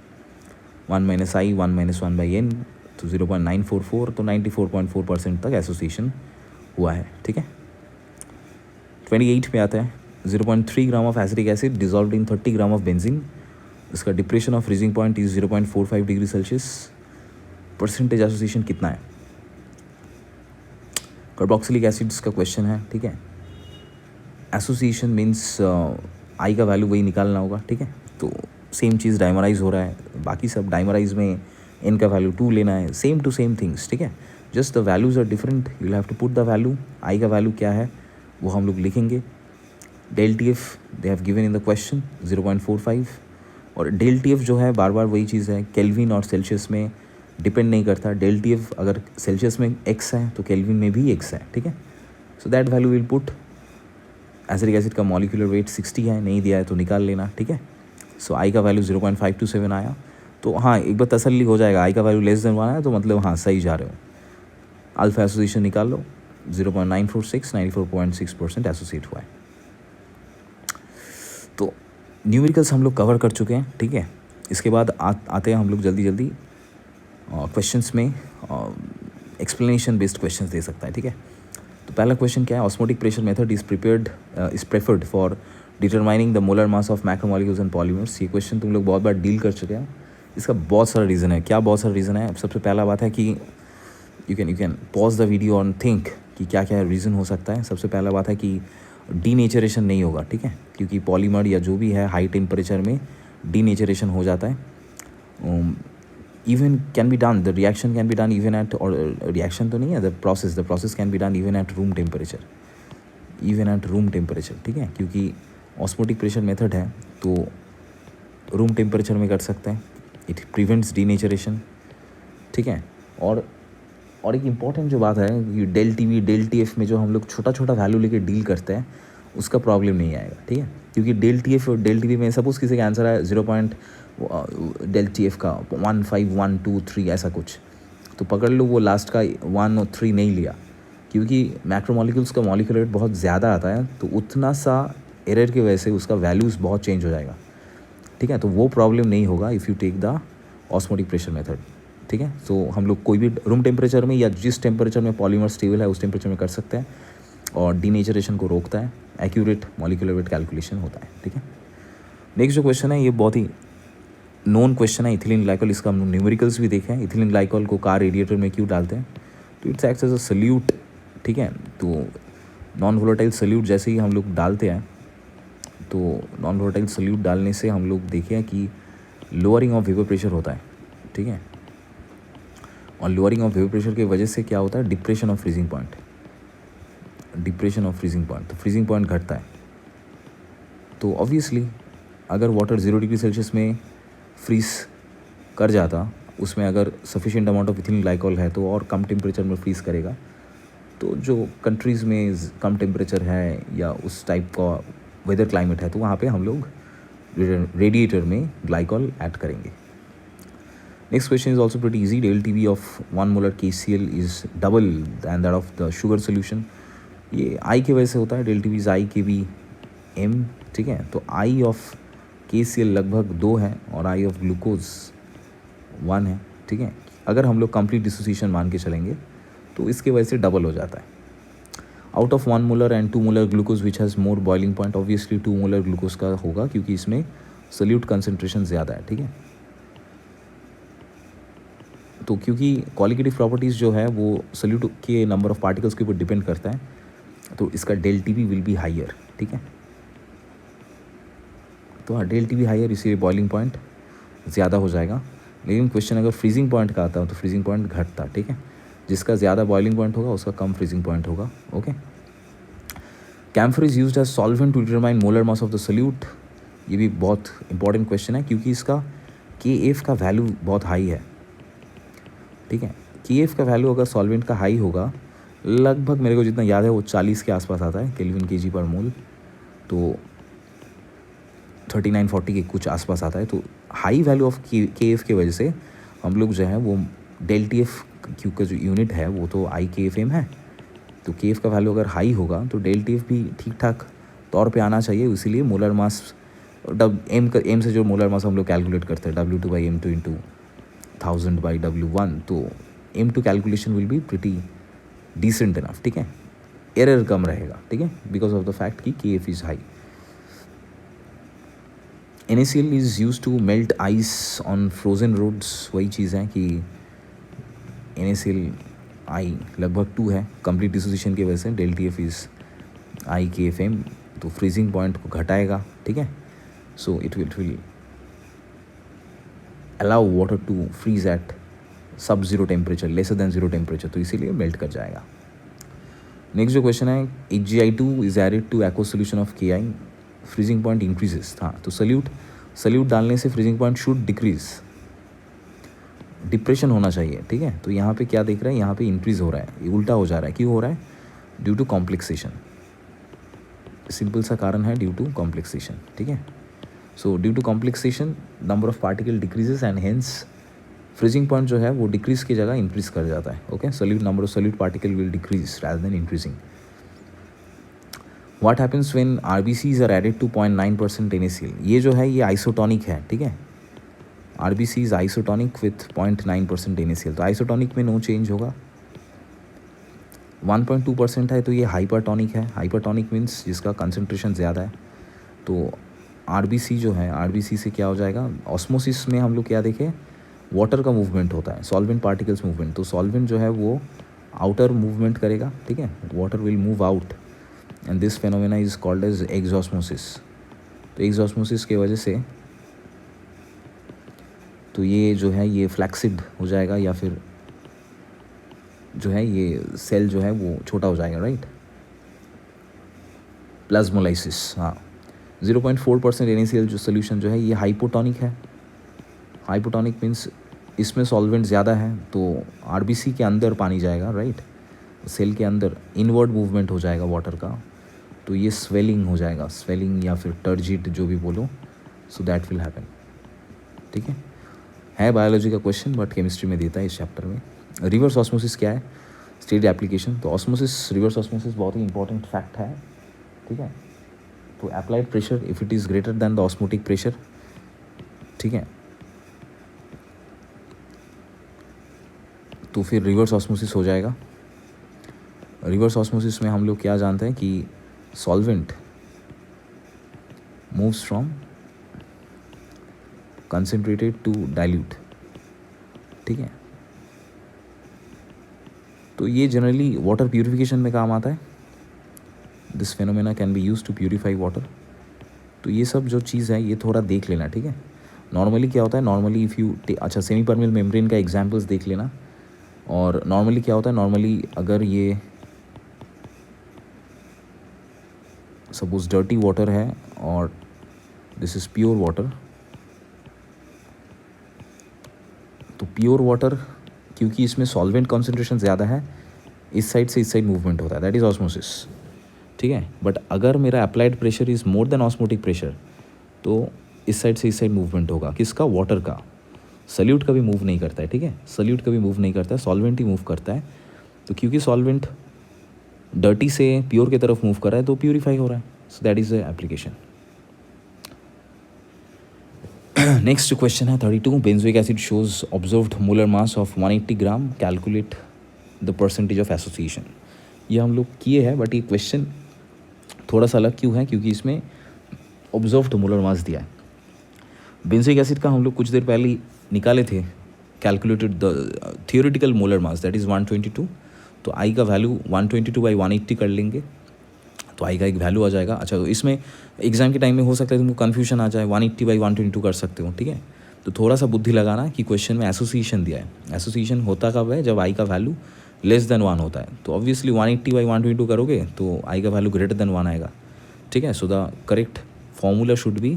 1-i/1-1/n, तो 0.944, तो 94.4% तक एसोसिएशन हुआ है, ठीक है। 28 में आता है 0.3 gram of acidic acid dissolved in 30 gram of benzene, इसका depression of freezing point is 0.45 degree Celsius, percentage association कितना है? कार्बोक्सिलिक एसिड्स का क्वेश्चन है, ठीक है। एसोसिएशन मीन्स आई का वैल्यू वही निकालना होगा, ठीक है। तो सेम चीज़ डाइमराइज हो रहा है, बाकी सब डाइमराइज में n का वैल्यू 2 लेना है, सेम टू सेम थिंग्स, ठीक है। Just the values are different, you have to put the value. I का वैल्यू क्या है वो हम लोग लिखेंगे। ΔTF they have given in the question 0.45, और ΔTF जो है बार बार वही चीज़ है, केल्विन और सेल्सियस में डिपेंड नहीं करता। ΔTF अगर सेल्सियस में x है तो केल्विन में भी x है, ठीक है। So that value will put. Acidic acid का मॉलिक्यूलर वेट 60 है, नहीं दिया है तो निकाल लेना, ठीक है। सो आई का वैल्यू 0.527 आया, तो हाँ एक बार तसल्ली हो जाएगा, आई का वैल्यू लेस देन 1 है तो मतलब हाँ सही जा रहे हो। अल्फा एसोसिएशन निकाल लो 0.946, 94.6% एसोसिएट हुआ है। तो न्यूमेरिकल्स हम लोग कवर कर चुके हैं, ठीक है। इसके बाद आते हैं हम लोग जल्दी जल्दी क्वेश्चंस में, एक्सप्लेनेशन बेस्ड क्वेश्चंस दे सकता है, ठीक है। तो पहला क्वेश्चन क्या है? Osmotic pressure method is preferred for determining the molar mass of macromolecules and polymers. ये क्वेश्चन तुम लोग बहुत बार डील कर चुके हैं। इसका बहुत सारा रीज़न है। क्या बहुत सारा रीज़न है? अब सबसे पहला बात है कि you can pause the video और थिंक कि क्या क्या रीज़न हो सकता है। सबसे पहला बात है कि डीनेचरेशन नहीं होगा, ठीक है, क्योंकि पॉलीमर या जो भी है हाई टेम्परेचर में डीनेचरेशन हो जाता है। even can be done, the reaction can be done even at, or reaction तो नहीं है, the process can be done even at room temperature, ठीक है, क्योंकि ऑस्मोटिक प्रेशर मेथड है तो रूम टेम्परेचर में कर सकते हैं। इट प्रिवेंट्स डीनेचरेशन, ठीक है। और एक इम्पॉर्टेंट जो बात है कि ΔTV ΔTF में जो हम लोग छोटा छोटा वैल्यू लेके डील करते हैं उसका प्रॉब्लम नहीं आएगा, ठीक है, क्योंकि ΔTF और ΔTV में सपोज किसी का आंसर है 0. ΔTF का 1, 5, 1, 2, 3 ऐसा कुछ, तो पकड़ लो वो लास्ट का 1 और 3 नहीं लिया, क्योंकि मैक्रोमोलिक्यूल्स का मॉलिक्यूलर वेट बहुत ज़्यादा आता है, तो उतना सा एरर की वजह से उसका वैल्यूज़ बहुत चेंज हो जाएगा, ठीक है। तो वो प्रॉब्लम नहीं होगा if you take the osmotic pressure method. ठीक है। सो हम लोग कोई भी रूम टेम्परेचर में या जिस टेम्परेचर में पॉलीमर स्टेबल है उस टेम्परेचर में कर सकते हैं, और डीनेचरेशन को रोकता है, एक्यूरेट मॉलिक्यूलर वेट कैलकुलेशन होता है, ठीक है। नेक्स्ट जो क्वेश्चन है ये बहुत ही नोन क्वेश्चन है, इथिलीन ग्लाइकॉल। इसका हम न्यूमेरिकल्स भी देखे हैं। इथिलीन ग्लाइकॉल को कार रेडिएटर में क्यों डालते हैं, तो it's acts as a solute, ठीक है। तो नॉन वोलेटाइल सल्यूट जैसे ही हम लोग डालते हैं, तो नॉन वोलेटाइल सल्यूट डालने से हम लोग देखे हैं कि लोअरिंग ऑफ वेपर प्रेशर होता है, ठीक है। और लोअरिंग ऑफ वेपर प्रेशर की वजह से क्या होता है, depression of freezing point, depression of freezing point, तो फ्रीजिंग पॉइंट घटता है। तो ऑब्वियसली अगर वाटर 0 डिग्री सेल्सियस में फ्रीज कर जाता, उसमें अगर sufficient amount of ethylene glycol है तो और कम टेम्परेचर में फ्रीज करेगा। तो जो कंट्रीज़ में कम टेम्परेचर है या उस टाइप का वेदर क्लाइमेट है, तो वहाँ पे हम लोग रेडिएटर में ग्लाइकॉल ऐड करेंगे। Next question is also pretty easy. Del of 1 molar KCl is double than that of the sugar solution. ये आई की वजह से होता है, डेल इज आई KBM, ठीक है। तो आई ऑफ KCl लगभग 2 है और आई ऑफ ग्लूकोज 1 है, ठीक है। अगर हम लोग कंप्लीट डिसोसिएशन मान के चलेंगे तो इसके वजह से डबल हो जाता है। Out of 1 molar and 2 molar glucose which has more boiling point, obviously 2 molar glucose का होगा क्योंकि इसमें सल्यूट कंसनट्रेशन ज़्यादा है, ठीक है। तो क्योंकि क्वालिटेटिव प्रॉपर्टीज़ जो है वो सल्यूट के नंबर ऑफ पार्टिकल्स के ऊपर डिपेंड करता है, तो इसका del TB will be higher, ठीक है। तो हाँ, डेल TB हाइयर, इसीलिए बॉइलिंग पॉइंट ज़्यादा हो जाएगा। लेकिन क्वेश्चन अगर फ्रीजिंग पॉइंट का आता है तो फ्रीजिंग पॉइंट घटता, ठीक है। जिसका ज़्यादा बॉइलिंग पॉइंट होगा उसका कम फ्रीजिंग पॉइंट होगा, okay. Camphor is used as solvent to determine molar mass of the solute. ये भी बहुत इंपॉर्टेंट क्वेश्चन है क्योंकि इसका KF का वैल्यू बहुत हाई है, ठीक है। KF का वैल्यू अगर सॉल्वेंट का हाई होगा, लगभग मेरे को जितना याद है वो 40 के आसपास आता है, केल्विन kg पर मोल, तो 39-40 के कुछ आसपास आता है। तो हाई वैल्यू ऑफ KF की वजह से हम लोग जो है वो डेल TF क्यू का जो यूनिट है वो तो IKFM है, तो KF का वैल्यू अगर हाई होगा तो डेल TF भी ठीक ठाक तौर पे आना चाहिए। इसीलिए मोलर मास एम से जो मोलर मास हम लोग कैलकुलेट करते हैं W2/M2 इंटू 1000/W1, तो M2 calculation will be pretty decent enough, ठीक है। एरर कम रहेगा, ठीक है, बिकॉज ऑफ द फैक्ट कि KF is high. NaCl is use to melt ice on frozen roads. वही चीज़ है कि NaCl I लगभग 2 है, कंप्लीट डिसोसिएशन की वजह से डेल TF इज़ IKFM, तो फ्रीजिंग पॉइंट को घटाएगा, ठीक है। So it will allow water to freeze at sub zero temperature, lesser than zero temperature, तो इसीलिए मेल्ट कर जाएगा। नेक्स्ट जो क्वेश्चन है, HgI2 is added to aqua solution of KI, freezing point increases. हाँ, तो सल्यूट डालने से freezing point should decrease, depression होना चाहिए, ठीक है। तो यहाँ पे क्या देख रहे हैं, यहाँ पे इंक्रीज हो रहा है, ये उल्टा हो जा रहा है। क्यों हो रहा है, ड्यू टू कॉम्प्लेक्सेशन, सिंपल सा कारण है, ड्यू टू कॉम्प्लेक्सेशन, ठीक है। So due to complexation number of particle decreases and hence freezing point जो है वो डिक्रीज की जगह इंक्रीज कर जाता है, okay. Solute number of solute particle will decrease rather than increasing. What happens when RBCs are added to 0.9% NaCl। ये जो है ये आइसोटॉनिक है, ठीक है। RBC is isotonic with 0.9% NaCl, तो आइसोटॉनिक में नो चेंज होगा। 1.2% है तो ये हाइपरटॉनिक है। हाइपरटॉनिक मीन्स जिसका कंसनट्रेशन ज़्यादा है। तो RBC जो है, RBC से क्या हो जाएगा, ऑस्मोसिस में हम लोग क्या देखें, वाटर का मूवमेंट होता है, सॉल्वेंट पार्टिकल्स मूवमेंट। तो सॉल्वेंट जो है वो आउटर मूवमेंट करेगा, ठीक है, water will move out and this phenomena is called as exosmosis. तो एक्सॉस्मोसिस की वजह से तो ये जो है ये फ्लैक्सिड हो जाएगा, या फिर जो है ये सेल जो है वो छोटा हो जाएगा, राइट। प्लाज्मोलाइसिस, हाँ। 0.4% NaCl जो सोल्यूशन जो है ये हाइपोटॉनिक है। हाइपोटॉनिक मीन्स इसमें सॉल्वेंट ज़्यादा है, तो RBC के अंदर पानी जाएगा, राइट। सेल के अंदर इनवर्ड मूवमेंट हो जाएगा वाटर का, तो ये स्वेलिंग हो जाएगा, स्वेलिंग या फिर टर्जिट जो भी बोलो, सो दैट विल हैपन, ठीक है बायोलॉजी का क्वेश्चन बट केमिस्ट्री में देता है इस चैप्टर में। रिवर्स ऑस्मोसिस क्या है, स्टेट एप्लीकेशन। तो ऑस्मोसिस, रिवर्स ऑस्मोसिस बहुत ही इंपॉर्टेंट फैक्ट है, ठीक है। तो applied pressure if it is greater then the osmotic pressure, ठीक है, तो फिर रिवर्स ऑस्मोसिस हो जाएगा। रिवर्स ऑस्मोसिस में हम लोग क्या जानते हैं कि solvent moves from concentrated to dilute, ठीक है। तो ये जनरली वाटर प्यूरिफिकेशन में काम आता है। This phenomena can be use to purify water. तो ये सब जो चीज़ है ये थोड़ा देख लेना, ठीक है। नॉर्मली क्या होता है, नॉर्मली इफ़ यू अच्छा सेमी परमेबल मेम्ब्रेन का एग्जांपल्स देख लेना। और नॉर्मली क्या होता है, नॉर्मली अगर ये सपोज डर्टी वाटर है और दिस इज़ प्योर वाटर, तो प्योर वाटर क्योंकि इसमें सॉल्वेंट कॉन्सेंट्रेशन ज़्यादा है, इस साइड से इस साइड मूवमेंट होता है, दैट इज़ ऑस्मोसिस, ठीक है। बट अगर मेरा applied pressure is more than osmotic pressure, तो इस साइड से इस साइड मूवमेंट होगा। किसका? वाटर का। सल्यूट कभी मूव नहीं करता है, ठीक है। सल्यूट कभी मूव नहीं करता है, सॉल्वेंट ही मूव करता है। तो क्योंकि सॉल्वेंट डर्टी से प्योर की तरफ मूव कर रहा है तो प्यूरीफाई हो रहा है। So that is the application. Next question है 32। Benzoic acid shows observed molar mass of 180 gram, calculate the percentage of association. ये हम लोग किए हैं, बट ये क्वेश्चन थोड़ा सा अलग क्यों है, क्योंकि इसमें ऑब्जर्व्ड मोलर मास दिया है। बेंजोइक एसिड का हम लोग कुछ देर पहले निकाले थे, calculated the theoretical molar mass that is 122। तो आई का वैल्यू 122/180 कर लेंगे तो आई का एक वैल्यू आ जाएगा। अच्छा, तो इसमें एग्जाम के टाइम में हो सकता है तुमको कन्फ्यूजन आ जाए, 180/122 कर सकते हो, ठीक है। तो थोड़ा सा बुद्धि लगाना कि क्वेश्चन में एसोसिएशन दिया है। एसोसिएशन होता कब है? जब आई का वैल्यू लेस देन 1 होता है। तो ऑब्वियसली 180/122 करोगे तो आई का वैल्यू ग्रेटर देन 1 आएगा, ठीक है। So the correct formula should be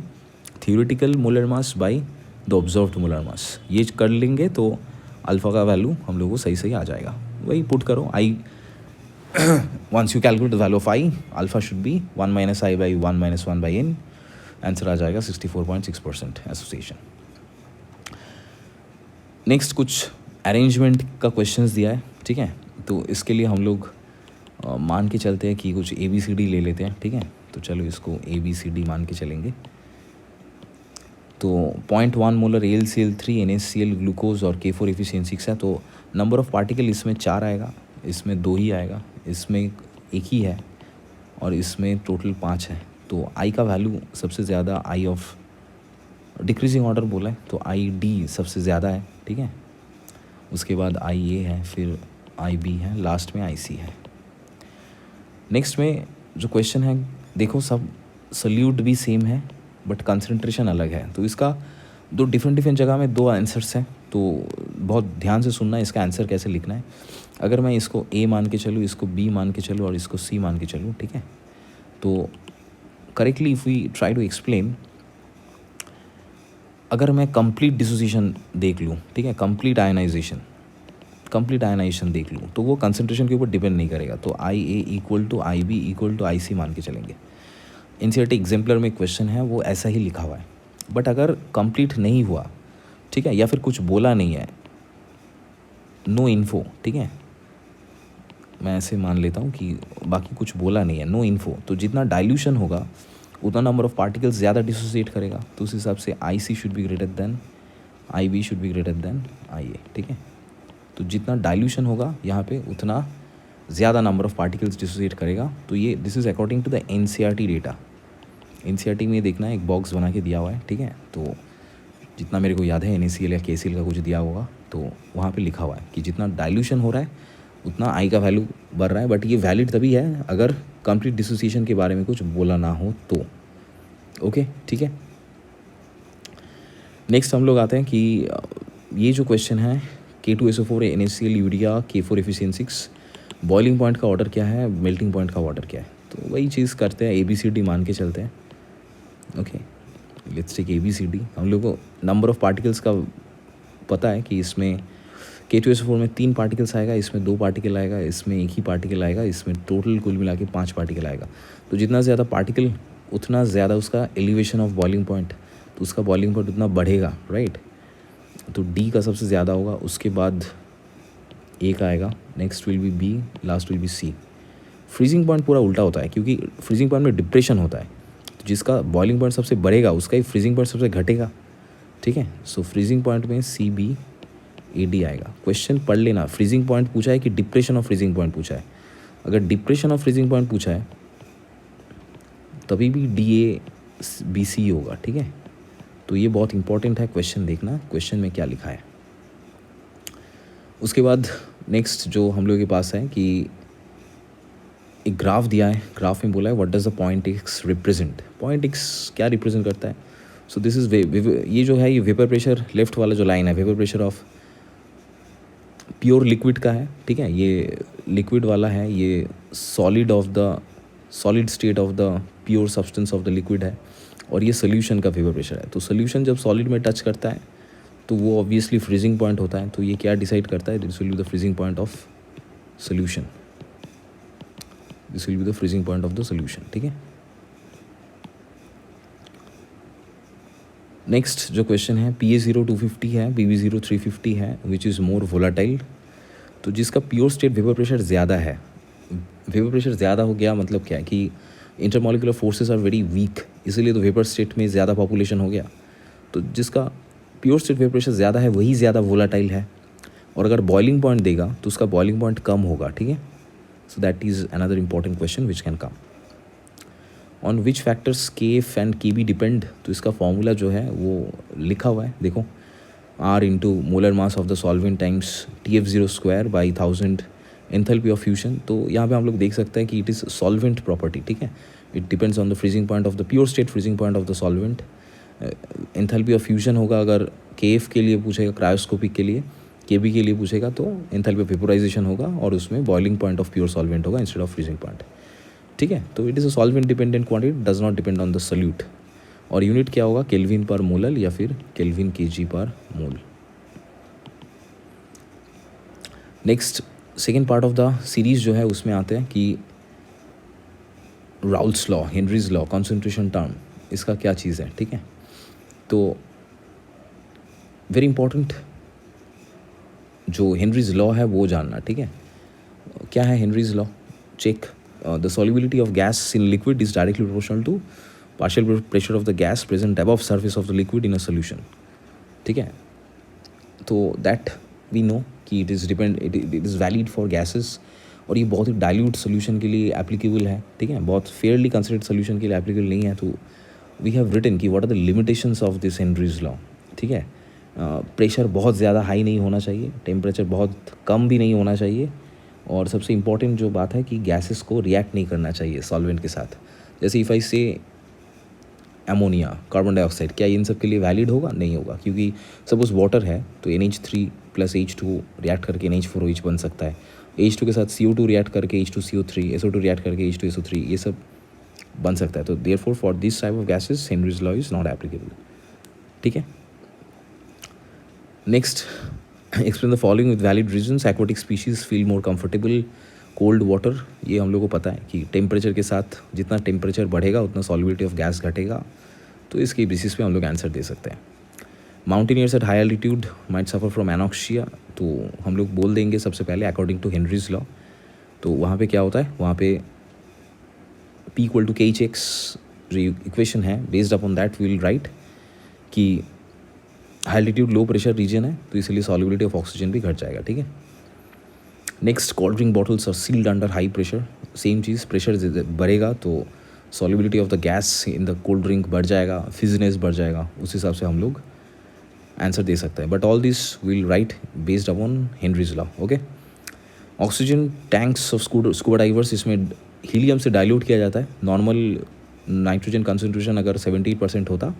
theoretical molar mass by the observed molar mass. ये कर लेंगे तो अल्फ़ा का वैल्यू हम लोग को सही सही आ जाएगा। वही पुट करो, आई once you calculate the value of I, alpha should be 1 minus I by 1 minus 1 by n। Answer आ जाएगा 64.6% एसोसिएशन। नेक्स्ट कुछ अरेंजमेंट का क्वेश्चंस दिया है, ठीक है। तो इसके लिए हम लोग मान के चलते हैं कि कुछ ABCD ले लेते हैं, ठीक है। तो चलो इसको ABCD मान के चलेंगे। तो 0.1 मोलर AlCl3 NaCl ग्लूकोज और K4 एफिशिएंसी 6 है। तो नंबर ऑफ पार्टिकल इसमें 4 आएगा, इसमें 2 ही आएगा, इसमें 1 ही है और इसमें टोटल 5 है। तो आई का वैल्यू सबसे ज़्यादा, आई ऑफ डिक्रीजिंग ऑर्डर बोला है तो आई डी सबसे ज़्यादा है, ठीक है। उसके बाद आई ए है, फिर आई बी है, लास्ट में आई सी है। नेक्स्ट में जो क्वेश्चन है देखो, सब सल्यूट भी सेम है बट कंसंट्रेशन अलग है। तो इसका दो डिफरेंट जगह में 2 आंसर्स हैं, तो बहुत ध्यान से सुनना इसका आंसर कैसे लिखना है। अगर मैं इसको ए मान के चलूँ, इसको बी मान के चलूँ और इसको सी मान के चलूँ, ठीक है। तो correctly if we try to explain, अगर मैं कंप्लीट डिसोसिएशन देख लूँ, ठीक है, कंप्लीट आयनाइजेशन देख लूँ, तो वो कंसंट्रेशन के ऊपर डिपेंड नहीं करेगा। तो i A equal to i B equal to i C मान के चलेंगे। एनसीईआरटी एग्जाम्पलर में क्वेश्चन है वो ऐसा ही लिखा हुआ है। बट अगर कंप्लीट नहीं हुआ, ठीक है, या फिर कुछ बोला नहीं है, नो इन्फो, ठीक है, मैं ऐसे मान लेता हूँ कि बाकी कुछ बोला नहीं है, नो इन्फो, तो जितना डाइल्यूशन होगा उतना नंबर ऑफ पार्टिकल्स ज़्यादा डिसोसिएट करेगा। तो उस हिसाब से i C should be greater than i B should be greater than i A, ठीक है। तो जितना डाइल्यूशन होगा यहाँ पे उतना ज़्यादा नंबर ऑफ पार्टिकल्स डिसोसिएट करेगा। तो ये this is according to the NCERT data. NCERT में देखना है, एक बॉक्स बना के दिया हुआ है, ठीक है। तो जितना मेरे को याद है NaCl या KCl का कुछ दिया होगा, तो वहाँ पे लिखा हुआ है कि जितना डाइल्यूशन हो रहा है उतना आई का वैल्यू बढ़ रहा है। बट ये वैलिड तभी है अगर कंप्लीट डिसोसिएशन के बारे में कुछ बोला ना हो तो। ओके, ठीक है। नेक्स्ट हम लोग आते हैं कि ये जो क्वेश्चन है K2SO4 NaCl urea K4 efficiency 6, boiling point का ऑर्डर क्या है, मेल्टिंग पॉइंट का ऑर्डर क्या है। तो वही चीज़ करते हैं, ABCD मान के चलते हैं। Okay, let's take ABCD। हम लोग को नंबर ऑफ पार्टिकल्स का पता है कि इसमें K2SO4 में 3 पार्टिकल्स आएगा, इसमें 2 पार्टिकल आएगा, इसमें 1 ही पार्टिकल आएगा, इसमें टोटल कुल मिला के 5 पार्टिकल आएगा। तो जितना ज़्यादा पार्टिकल उतना ज़्यादा उसका एलिवेशन ऑफ बॉइलिंग पॉइंट, तो उसका बॉइलिंग पॉइंट उतना बढ़ेगा, राइट। तो D का सबसे ज़्यादा होगा, उसके बाद A का आएगा, next will be B, last will be C। Freezing point पूरा उल्टा होता है क्योंकि फ्रीजिंग पॉइंट में डिप्रेशन होता है, तो जिसका बॉइलिंग पॉइंट सबसे बढ़ेगा उसका ही फ्रीजिंग पॉइंट सबसे घटेगा, ठीक है। सो फ्रीजिंग पॉइंट में CB AD आएगा। क्वेश्चन पढ़ लेना, फ्रीजिंग पॉइंट पूछा है कि डिप्रेशन ऑफ फ्रीजिंग पॉइंट पूछा है। अगर डिप्रेशन ऑफ फ्रीजिंग पॉइंट पूछा है तभी भी DA/BC होगा, ठीक है। तो ये बहुत इंपॉर्टेंट है, क्वेश्चन देखना क्वेश्चन में क्या लिखा है। उसके बाद नेक्स्ट जो हम लोग के पास है कि एक ग्राफ दिया है, ग्राफ में बोला है what does the point x represent. Point x क्या रिप्रेजेंट करता है? सो दिस इज ये जो है ये वेपर प्रेशर, लेफ्ट वाला जो लाइन है vapour pressure of pure liquid का है, ठीक है। ये लिक्विड वाला है, ये solid state of the pure substance of the liquid है, और ये सोल्यूशन का वेपर प्रेशर है। तो सोल्यूशन जब सॉलिड में टच करता है तो वो ऑब्वियसली फ्रीजिंग पॉइंट होता है। तो ये क्या डिसाइड करता है? This will be the freezing point of solution, this will be the freezing point of the solution, ठीक है। नेक्स्ट जो क्वेश्चन है PA0 250 है, PB0 350 है, विच इज़ मोर वोलाटाइल। तो जिसका प्योर स्टेट वेपर प्रेशर ज़्यादा है, वेपर प्रेशर ज़्यादा हो गया मतलब क्या है कि intermolecular forces are very weak, इसीलिए तो वेपर स्टेट में ज़्यादा पॉपुलेशन हो गया। तो जिसका प्योर स्टेट वेपर प्रेशर ज़्यादा है वही ज़्यादा वोलाटाइल है, और अगर बॉइलिंग पॉइंट देगा तो उसका बॉइलिंग पॉइंट कम होगा, ठीक है। So that is another important question which can come. On which factors KF and KB depend. तो इसका फॉर्मूला जो है वो लिखा हुआ है, देखो, R into molar mass of the solvent times TF0 square by 1000 enthalpy of fusion. तो यहाँ पे हम लोग देख सकते हैं कि इट इज़ सॉल्वेंट प्रॉपर्टी, ठीक है। It depends on the freezing point of the pure state freezing point of the solvent. Enthalpy of fusion होगा अगर KF के लिए पूछेगा, क्रायोस्कोपिक के लिए, KB के लिए पूछेगा तो एंथैल्पी ऑफ वेपोराइजेशन होगा, और उसमें boiling point of pure solvent होगा इंस्टेड ऑफ फ्रीजिंग पॉइंट, ठीक है। तो it is a solvent dependent quantity, does not depend on the solute. और यूनिट क्या होगा? केल्विन पर मोलल या फिर Kelvin kg per mole. Next second part of the series जो है उसमें आते हैं कि Raoult's law, Henry's law, concentration term, इसका क्या चीज़ है, ठीक है। तो वेरी इंपॉर्टेंट जो हेनरीज लॉ है वो जानना, ठीक है। क्या है Henry's law? Check the solubility of gas in liquid is directly proportional to partial pressure of the gas present above surface of the liquid in a solution, ठीक है। तो दैट वी नो कि it is valid for gases, और ये बहुत ही dilute solution के लिए applicable है, ठीक है। बहुत फेयरली कंसिडर्ड सोल्यूशन के लिए एप्लीकेबल नहीं है। तो वी हैव रिटन कि what are the limitations of this Henry's law, ठीक है। प्रेशर बहुत ज़्यादा हाई नहीं होना चाहिए, टेम्परेचर बहुत कम भी नहीं होना चाहिए, और सबसे इम्पॉर्टेंट जो बात है कि गैसेस को रिएक्ट नहीं करना चाहिए सॉल्वेंट के साथ। जैसे इफ़ आई से अमोनिया, कार्बन डाइऑक्साइड, क्या इन सब के लिए वैलिड होगा? नहीं होगा, क्योंकि सपोज वाटर है तो NH3 + H2 रिएक्ट करके NH4OH बन सकता है, H2 के साथ CO2 रिएक्ट करके H2CO3, SO2 रिएक्ट करके H2SO3, ये सब बन सकता है। तो therefore for this type of gases Henry's law is not applicable, ठीक है। Next, explain the following with valid reasons. Aquatic species feel more comfortable cold water. ये हम लोग को पता है कि टेम्परेचर के साथ जितना टेम्परेचर बढ़ेगा उतना सॉल्युबिलिटी ऑफ गैस घटेगा, तो इसके बेसिस पे हम लोग आंसर दे सकते हैं। Mountaineers at high altitude might suffer from anoxia. तो हम लोग बोल देंगे सबसे पहले अकॉर्डिंग टू हेनरीज लॉ। तो वहाँ पे क्या होता है, वहाँ पे P = KHX जो इक्वेशन है, based upon that we will write कि high altitude low pressure region है, तो इसलिए सॉल्युबिलिटी ऑफ ऑक्सीजन भी घट जाएगा, ठीक है। Next, cold drink bottles are sealed under high pressure. Same चीज़, प्रेशर बढ़ेगा तो solubility of the gas in the cold drink बढ़ जाएगा, फिजनेस बढ़ जाएगा, उस हिसाब से हम लोग आंसर दे सकते हैं। But all this will write based upon Henry's law, okay. Oxygen tanks of scuba divers, इसमें हीलियम से डाइल्यूट किया जाता है। नॉर्मल नाइट्रोजन कंसनट्रेशन अगर 70% होता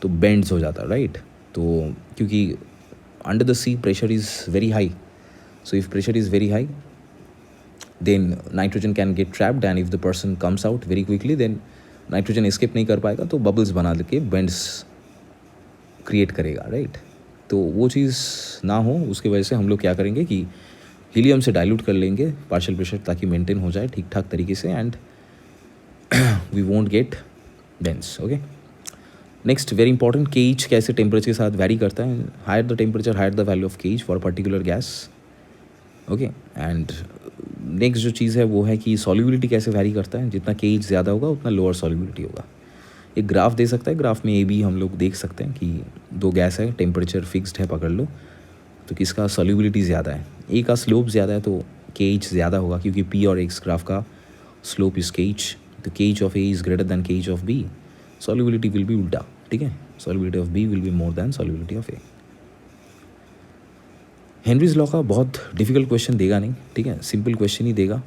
तो बेंड्स हो जाता, राइट। तो क्योंकि under the sea pressure is very high, so if pressure is very high then nitrogen can get trapped, and if the person comes out very quickly then nitrogen escape नहीं कर पाएगा, तो bubbles बना के bends create करेगा, right। तो वो चीज़ ना हो, उसकी वजह से हम लोग क्या करेंगे कि हीलियम से डाइल्यूट कर लेंगे पार्शियल प्रेशर, ताकि मेंटेन हो जाए ठीक ठाक तरीके से, and we won't get bends, okay. Next, very important, KH कैसे टेम्परेचर के साथ वैरी करता है। Higher the temperature higher the value of KH for particular gas, okay. And next जो चीज़ है वो है कि सॉल्युबिलिटी कैसे वैरी करता है। जितना KH ज़्यादा होगा उतना लोअर सॉल्युबिलिटी होगा। एक ग्राफ दे सकता है, ग्राफ में AB हम लोग देख सकते हैं कि दो गैस है, टेम्परेचर फिक्स्ड है, पकड़ लो, तो किसका सॉल्युबिलिटी ज़्यादा है, ए का स्लोप ज़्यादा है तो के एच ज़्यादा होगा, क्योंकि पी और एक्स ग्राफ का स्लोप इज के एच, तो K H of A is greater than K H of B, solubility will be उल्टा, ठीक है, solubility of B will be more than solubility of A. Henry's law का बहुत difficult question देगा नहीं, ठीक है, सिंपल क्वेश्चन ही देगा।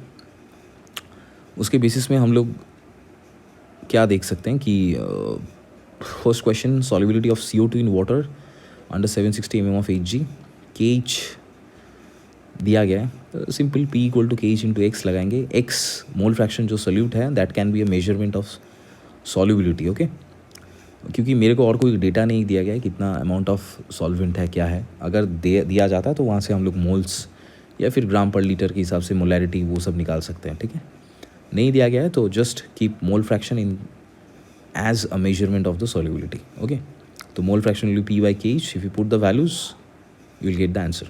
उसके बेसिस में हम लोग क्या देख सकते हैं कि first question, solubility of CO2 in water under 760 mm of Hg, के एच दिया गया है, सिंपल P इक्वल टू के एच इंटू एक्स लगाएंगे, एक्स मोल फ्रैक्शन जो सोल्यूट है that can be a measurement of solubility, okay, क्योंकि मेरे को और कोई डेटा नहीं दिया गया है कितना अमाउंट ऑफ सॉल्वेंट है क्या है, अगर दिया जाता है तो वहाँ से हम लोग मोल्स या फिर ग्राम पर लीटर के हिसाब से मोलैरिटी वो सब निकाल सकते हैं, ठीक है, नहीं दिया गया है तो just keep mole fraction in as a measurement of the solubility, okay, तो mole fraction will be P by KH, if you put the values you will get the answer.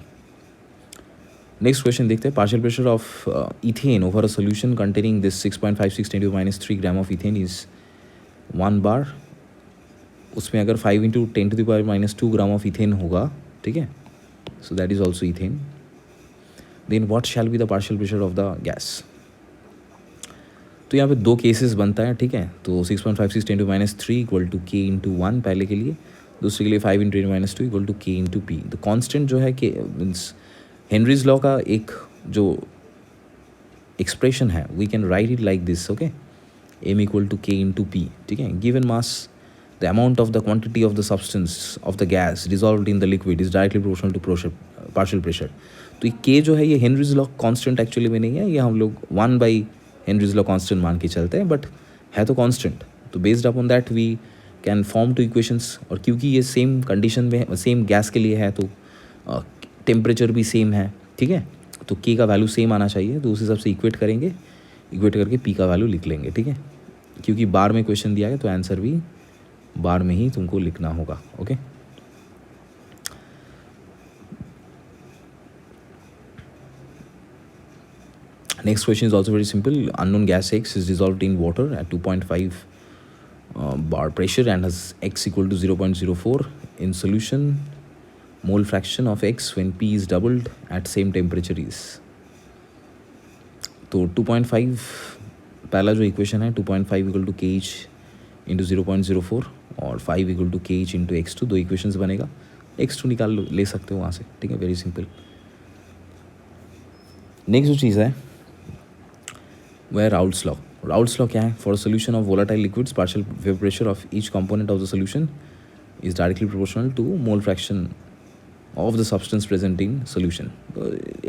Next question देखते हैं, partial pressure of ethane over a solution containing this 6.56 × 10⁻³ gram of ethane is 1 bar, उसमें अगर 5 × 10⁻² ग्राम of ethane होगा, ठीक है, so that is also ethane, then what shall be the partial pressure of the gas. तो यहाँ पे दो cases बनता है, ठीक है, तो 6.56 × 10⁻³ इक्वल टू K × 1 पहले के लिए, दूसरे के लिए 5 × 10⁻² equal to K × P। The constant जो है कि मीन्स हेनरीज लॉ का एक जो एक्सप्रेशन है we can write it like this, okay, M equal to K × P, ठीक है, given mass the amount of the quantity of the substance of the gas dissolved in the liquid is directly proportional to partial pressure. तो ये K जो है ये Henry's law constant actually में नहीं है, ये हम लोग 1 हेनरीज लॉ कांस्टेंट मान के चलते हैं, बट है तो कांस्टेंट, तो based upon that we can form two equations, और क्योंकि ये सेम कंडीशन में सेम गैस के लिए है तो टेम्परेचर भी सेम है, ठीक है, तो K का वैल्यू सेम आना चाहिए, तो उस हिसाब से इक्वेट करेंगे, इक्वेट करके P का वैल्यू लिख लेंगे, ठीक है, क्योंकि बार में क्वेश्चन दिया है तो आंसर भी बार में ही तुमको लिखना होगा, okay. Next question is also very simple. Unknown gas X is dissolved in water at 2.5 bar pressure and has X equal to 0.04 in solution. Mole fraction of X when P is doubled at same temperature is. तो 2.5 पहला जो equation है 2.5 equal to KH into 0.04 और 5 equal to KH into X2, दो equations बनेगा, X2 निकाल ले सकते हो वहाँ से, ठीक है, वेरी सिंपल। नेक्स्ट जो चीज़ है वह राउल्ट्स लॉ। राउल्ट्स लॉ क्या है, for solution of volatile liquids partial vapour pressure of each component of the solution is directly proportional to mole fraction of the substance present in solution.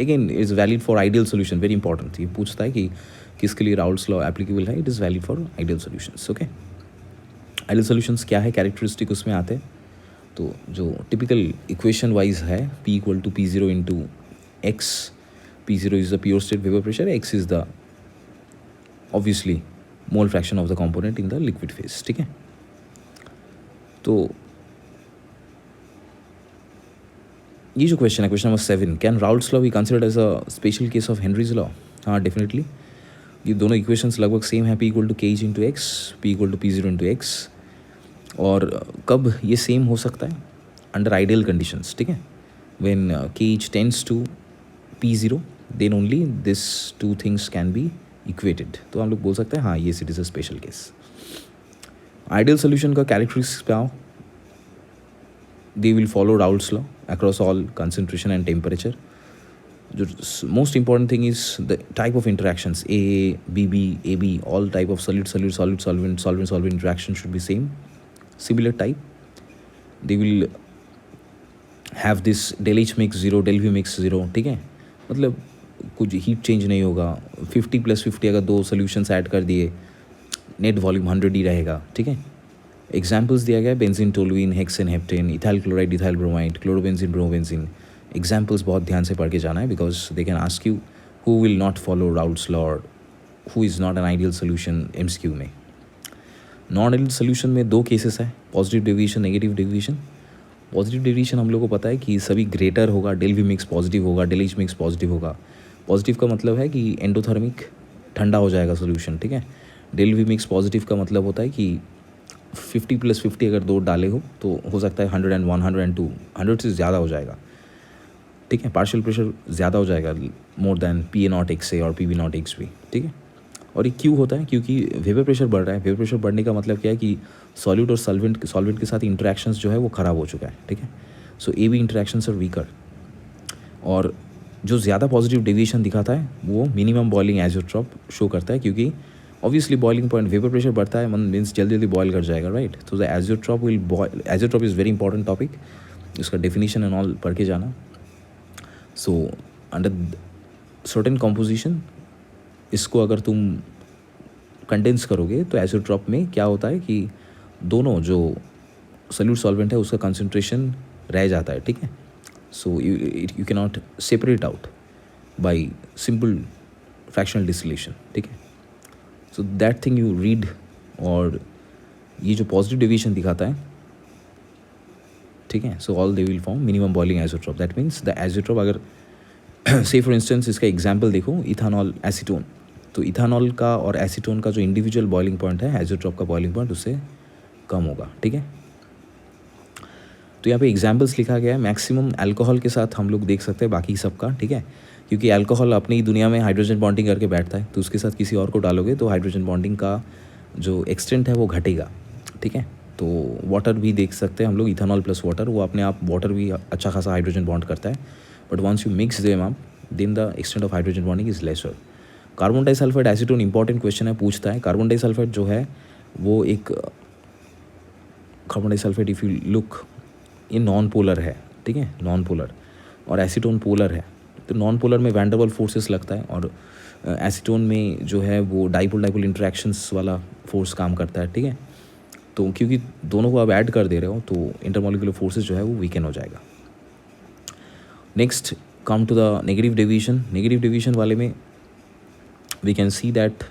Again is valid for ideal solution, very important, ये पूछता है कि किसके लिए Raoult's law applicable है, it is valid for ideal solutions, okay. Ideal solutions क्या है, characteristic उसमें आते हैं, तो जो टिपिकल इक्वेशन वाइज है P equal to P0 into X, P0 is the pure state vapour pressure, X is the obviously mole fraction of the component in the liquid phase, ठीक है। तो ये जो क्वेश्चन है, question number 7, can Raoult's law be considered as a special case of Henry's law. हाँ, definitely, ये दोनों equations लगभग सेम है, P equal to KH into x, P equal to P0 into x, और कब ये सेम हो सकता है, अंडर आइडियल कंडीशंस, ठीक है, when KH tends to P0 then only this two things can be equated, तो हम लोग बोल सकते हैं हाँ ये it is a special case. Ideal solution का कैरेक्टरिस्टिक्स पे आओ, they will follow Raoult's law across all concentration and temperature. जो most important thing is the type of interactions, A, B, AB, all type of solid solvent interaction should be same, similar type. They will have this del H mix 0, del V mix 0, ठीक है, मतलब कुछ heat change नहीं होगा, 50 + 50 अगर दो solutions add कर दिए नेट वॉल्यूम 100 ही रहेगा, ठीक है। एग्जाम्पल्स दिया गया, benzene, toluene, hexane, heptane, ethyl chloride, ethyl bromide, chlorobenzene, bromobenzene. Examples बहुत ध्यान से पढ़ के जाना है, because they can ask you who will not follow Raoult's law, who is not an ideal solution MCQ में। नॉन आइडियल सोल्यूशन में दो केसेस है, positive deviation, negative deviation. Positive deviation हम लोग को पता है कि सभी ग्रेटर होगा, डेल वी मिक्स पॉजिटिव होगा, डेल एच मिक्स पॉजिटिव होगा। पॉजिटिव का मतलब है कि एंडोथर्मिक ठंडा हो जाएगा सोल्यूशन, ठीक है। डेल वी मिक्स पॉजिटिव का मतलब होता है कि 50 + 50 अगर दो डाले हो तो हो सकता है 101, 102, 100 से ज़्यादा हो जाएगा। ठीक है, पार्शियल प्रेशर ज़्यादा हो जाएगा more than P A nought X A और P B nought X B, ठीक है। और ये क्यों होता है? क्योंकि वेपर प्रेशर बढ़ रहा है। वेपर प्रेशर बढ़ने का मतलब क्या है कि सॉल्यूट और सॉल्वेंट के साथ इंटरेक्शंस जो है वो ख़राब हो चुका है, ठीक है। So A B interactions are weaker, और जो ज़्यादा पॉजिटिव डेविएशन दिखाता है वो मिनिमम बॉइलिंग आइसोट्रॉप शो करता है, क्योंकि obviously boiling point, vapour pressure बढ़ता है मीन्स जल्दी जल्दी बॉयल कर जाएगा, राइट। तो the azeotrope will boil, azeotrope is very important topic, इसका डेफिनेशन एंड ऑल पढ़ के जाना। सो अंडर सर्टेन कॉम्पोजिशन इसको अगर तुम कंडेंस करोगे तो आइसोट्रॉप में क्या होता है कि दोनों जो सॉल्यूट सॉल्वेंट है उसका कंसंट्रेशन रह जाता है, ठीक है। So you can not separate out by simple fractional distillation, ठीक है। So that thing you read, और ये जो पॉजिटिव डेविएशन दिखाता है, ठीक है, so all they will form minimum boiling azeotrope. That means the azeotrope अगर से फॉर इंस्टेंस इसका एग्जाम्पल देखो, इथानॉल एसीटोन, तो इथानॉल का और एसीटोन का जो इंडिविजुअल बॉइलिंग पॉइंट है, आइसोट्रॉप का बॉइलिंग पॉइंट उससे कम होगा, ठीक है। तो यहाँ पे एग्जाम्पल्स लिखा गया है, मैक्सिमम अल्कोहल के साथ हम लोग देख सकते हैं बाकी सबका, ठीक है, क्योंकि अल्कोहल अपनी ही दुनिया में हाइड्रोजन बॉन्डिंग करके बैठता है, तो उसके साथ किसी और को डालोगे तो हाइड्रोजन बॉन्डिंग का जो एक्सटेंट है वो घटेगा, ठीक है। तो वाटर भी देख सकते हैं हम लोग, इथानॉल प्लस वाटर, वो अपने आप वाटर भी अच्छा खासा हाइड्रोजन बॉन्ड करता है, but once you mix them up then the extent of hydrogen bonding is lesser. Carbon disulphide acetone important question है, पूछता है। कार्बन डाइसल्फाइड जो है वो एक, carbon disulphide if you look, ये नॉन पोलर है, ठीक है, नॉन पोलर, और एसीटोन पोलर है। तो नॉन पोलर में वैन डर वाल्स फोर्सेस लगता है, और एसीटोन में जो है वो डाइपोल डाइपोल इंटरेक्शंस वाला फोर्स काम करता है, ठीक है। तो क्योंकि दोनों को आप ऐड कर दे रहे हो तो इंटरमोलिकुलर फोर्सेस जो है वो वीकन हो जाएगा। Next come to the negative deviation. Negative deviation वाले में वी कैन सी दैट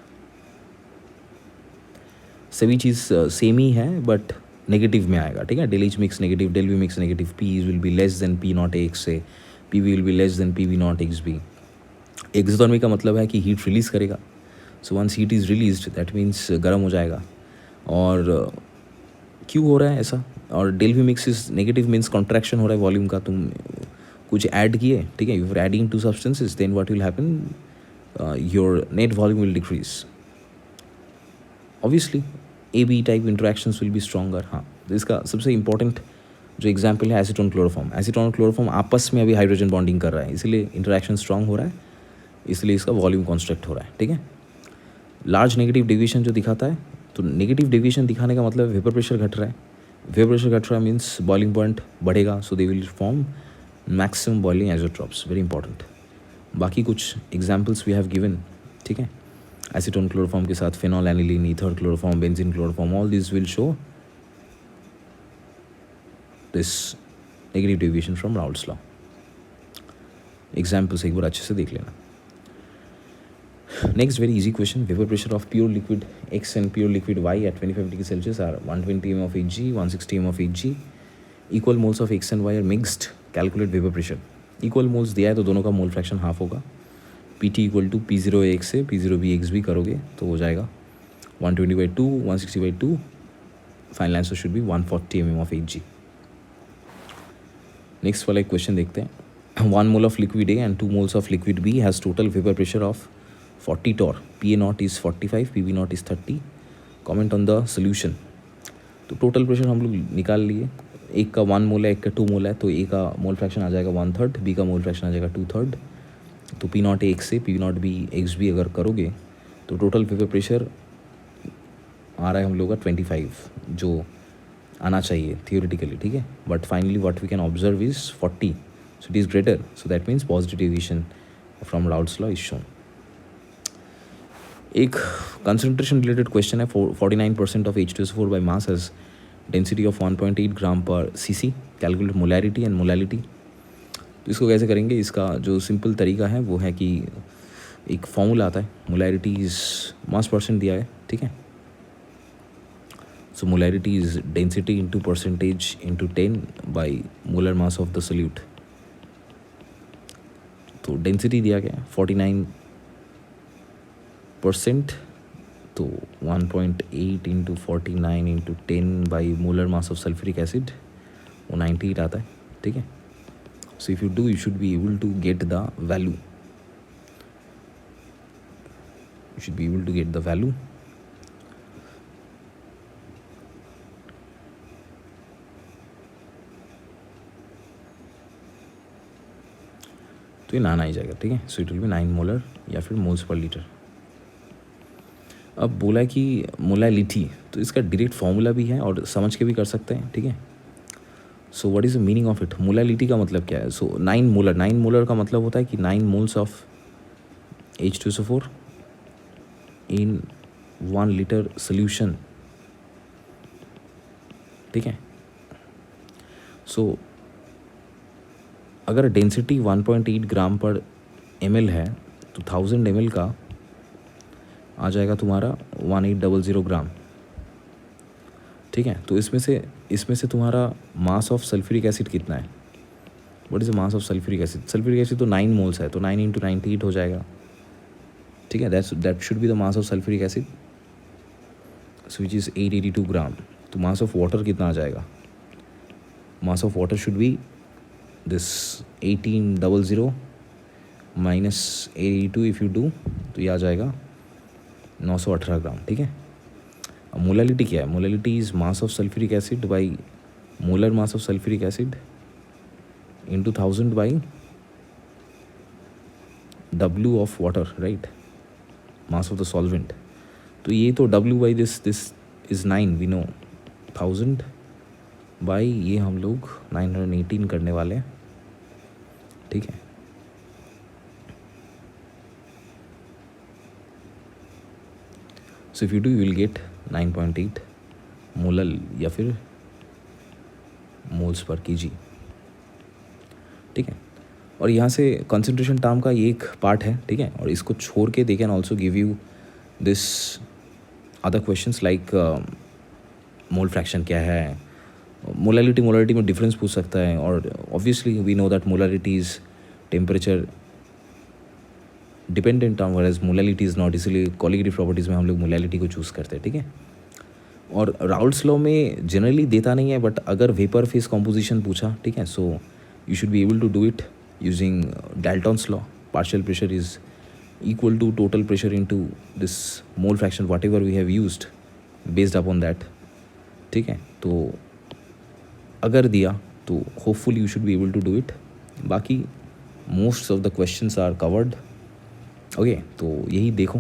सभी चीज़ सेम ही है बट नेगेटिव में आएगा, ठीक है। Del H mix negative, del V mix negative, P will be less than P not A X A, P will be less than P V not X B. Exothermic का मतलब है कि heat release करेगा, so once heat is released that means गर्म हो जाएगा। और क्यों हो रहा है ऐसा? और del V mix is negative means contraction हो रहा है वॉल्यूम का, तुम कुछ ऐड किए, ठीक है, you are adding to substances, then what will happen, your net volume will decrease. Obviously A B type interactions will be stronger. हाँ, तो इसका सबसे इंपॉर्टेंट जो एग्जाम्पल है एसीटोन क्लोरोफॉर्म। एसीटोन क्लोरोफॉर्म आपस में अभी हाइड्रोजन बॉन्डिंग कर रहा है, इसलिए इंटरेक्शन स्ट्रॉन्ग हो रहा है, इसलिए इसका वॉल्यूम कॉन्स्ट्रक्ट हो रहा है, ठीक है। लार्ज नेगेटिव डेविएशन जो दिखाता है, तो नेगेटिव डेविएशन दिखाने का मतलब वेपर प्रेशर घट रहा है। वेपर प्रेशर घट रहा है मीन्स बॉइलिंग पॉइंट बढ़ेगा, so they will form maximum boiling azeotropes, very important. बाकी कुछ एग्जाम्पल्स वी हैव गिवन, ठीक है, एसीटोन क्लोरोफॉर्म के साथ phenol aniline, ether chloroform, benzene chloroform, all this will show this negative deviation from Raoult's law. Examples एक बार अच्छे से देख लेना। Next, very easy question. Vapor pressure of pure liquid X and pure liquid Y at 25 degrees Celsius are 120 mm of Hg, 160 mm of Hg. Equal moles of X and Y are mixed. Calculate vapor pressure. Equal moles दिया है तो दोनों का mole fraction half होगा। PT equal to P0 से P0B x भी करोगे तो हो जाएगा 120/2, 160/2. Final answer should B 140 mm of Hg. Next वाला एक क्वेश्चन देखते हैं। 1 mole of liquid A and 2 moles of liquid B has total vapor pressure of 40 torr. PA naught is 45, PV naught is 30. Comment on the solution. तो total pressure हम लोग निकाल लिए, एक का 1 मोल है, एक का 2 मोल है, तो ए का मोल फ्रैक्शन आ जाएगा 1/3, बी का मोल फ्रैक्शन आ जाएगा 2/3। तो पी नॉट ए एक्स से P not B X B अगर करोगे तो टोटल वेपर प्रेशर आ रहा है हम लोग का 25, जो आना चाहिए थियोरेटिकली, ठीक है, but finally what we can observe is 40, so it is greater, so that means positive deviation from Raoult's law is shown. एक कंसंट्रेशन रिलेटेड क्वेश्चन है। 49% of H2SO4 by mass has density of 1.8 gram पर cc. Calculate molarity and molality. तो इसको कैसे करेंगे? इसका जो simple तरीका है वो है कि एक फॉर्मूला आता है, मोलैरिटी इज मास परसेंट दिया है, ठीक है। So molarity is density into percentage into 10 by molar mass of the solute. तो डेंसिटी दिया गया 49%, तो 1.8 into 49 into 10 by molar mass of sulphuric acid, वो 98 आता है, ठीक है। So if you do, you should be able to get the value. You should be able to get the value. तो ये नाना ही जाएगा, ठीक है. So it will be 9 molar या फिर मोल्स पर लीटर. अब बोला कि मोलैलिटी, तो इसका डायरेक्ट फॉर्मूला भी है और समझ के भी कर सकते हैं, ठीक है. So what is the meaning of it? Molality का मतलब क्या है? सो 9 मोलर का मतलब होता है कि 9 moles of H2SO4 in 1 litre solution, ठीक है. सो अगर डेंसिटी 1.8 ग्राम पर ml है तो 1000 ml का आ जाएगा तुम्हारा 1800 ग्राम, ठीक है. तो इसमें से तुम्हारा मास ऑफ सल्फ्यूरिक एसिड कितना है? What is the mass of sulphuric acid? Sulphuric acid तो 9 मोल्स है, तो 9 × 98 हो जाएगा, ठीक है. That should be the mass of sulphuric acid, so which is 882 ग्राम. तो मास ऑफ वाटर कितना आ जाएगा? Mass of water should be this 1800 minus 882 if you do, तो ये आ जाएगा 918 ग्राम, ठीक है. अब मोलैलिटी क्या है? Molality is mass of sulphuric acid by molar mass of sulphuric acid into 1000 by W of water, right, mass of the solvent. तो ये तो W by this is 9 we know, 1000 by ये हम लोग 918 करने वाले हैं, ठीक है. So if you do you will get 9.8 molal या फिर मोल्स पर kg, ठीक है. और यहाँ से कंसंट्रेशन टर्म का ये एक पार्ट है, ठीक है. और इसको छोड़ के they can also give you this other questions like mole fraction क्या है, मोलैलिटी में डिफरेंस पूछ सकता है. और obviously we know that molality is temperature dependent on whereas molality is not, इसलिए कोलिगेटिव प्रॉपर्टीज़ में हम लोग मोलैलिटी को चूज़ करते हैं, ठीक है. और राउल्ट्स लॉ में जनरली देता नहीं है, बट अगर वेपर फेस कॉम्पोजिशन पूछा, ठीक है, so you should be able to do it using Dalton's law. Partial pressure is equal to total pressure into this mole fraction whatever we have used based upon that, ठीक है. तो अगर दिया तो hopefully you should be able to do it. बाकी most of the questions are covered, okay. तो यही देखो,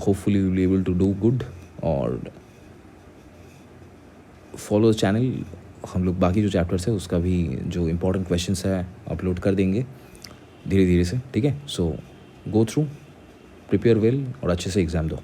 hopefully you will be able to do good. और फॉलो द चैनल. हम लोग बाकी जो चैप्टर्स है उसका भी जो इम्पोर्टेंट क्वेश्चंस है अपलोड कर देंगे धीरे धीरे से, ठीक है. सो गो थ्रू, प्रिपेयर वेल और अच्छे से एग्ज़ाम दो.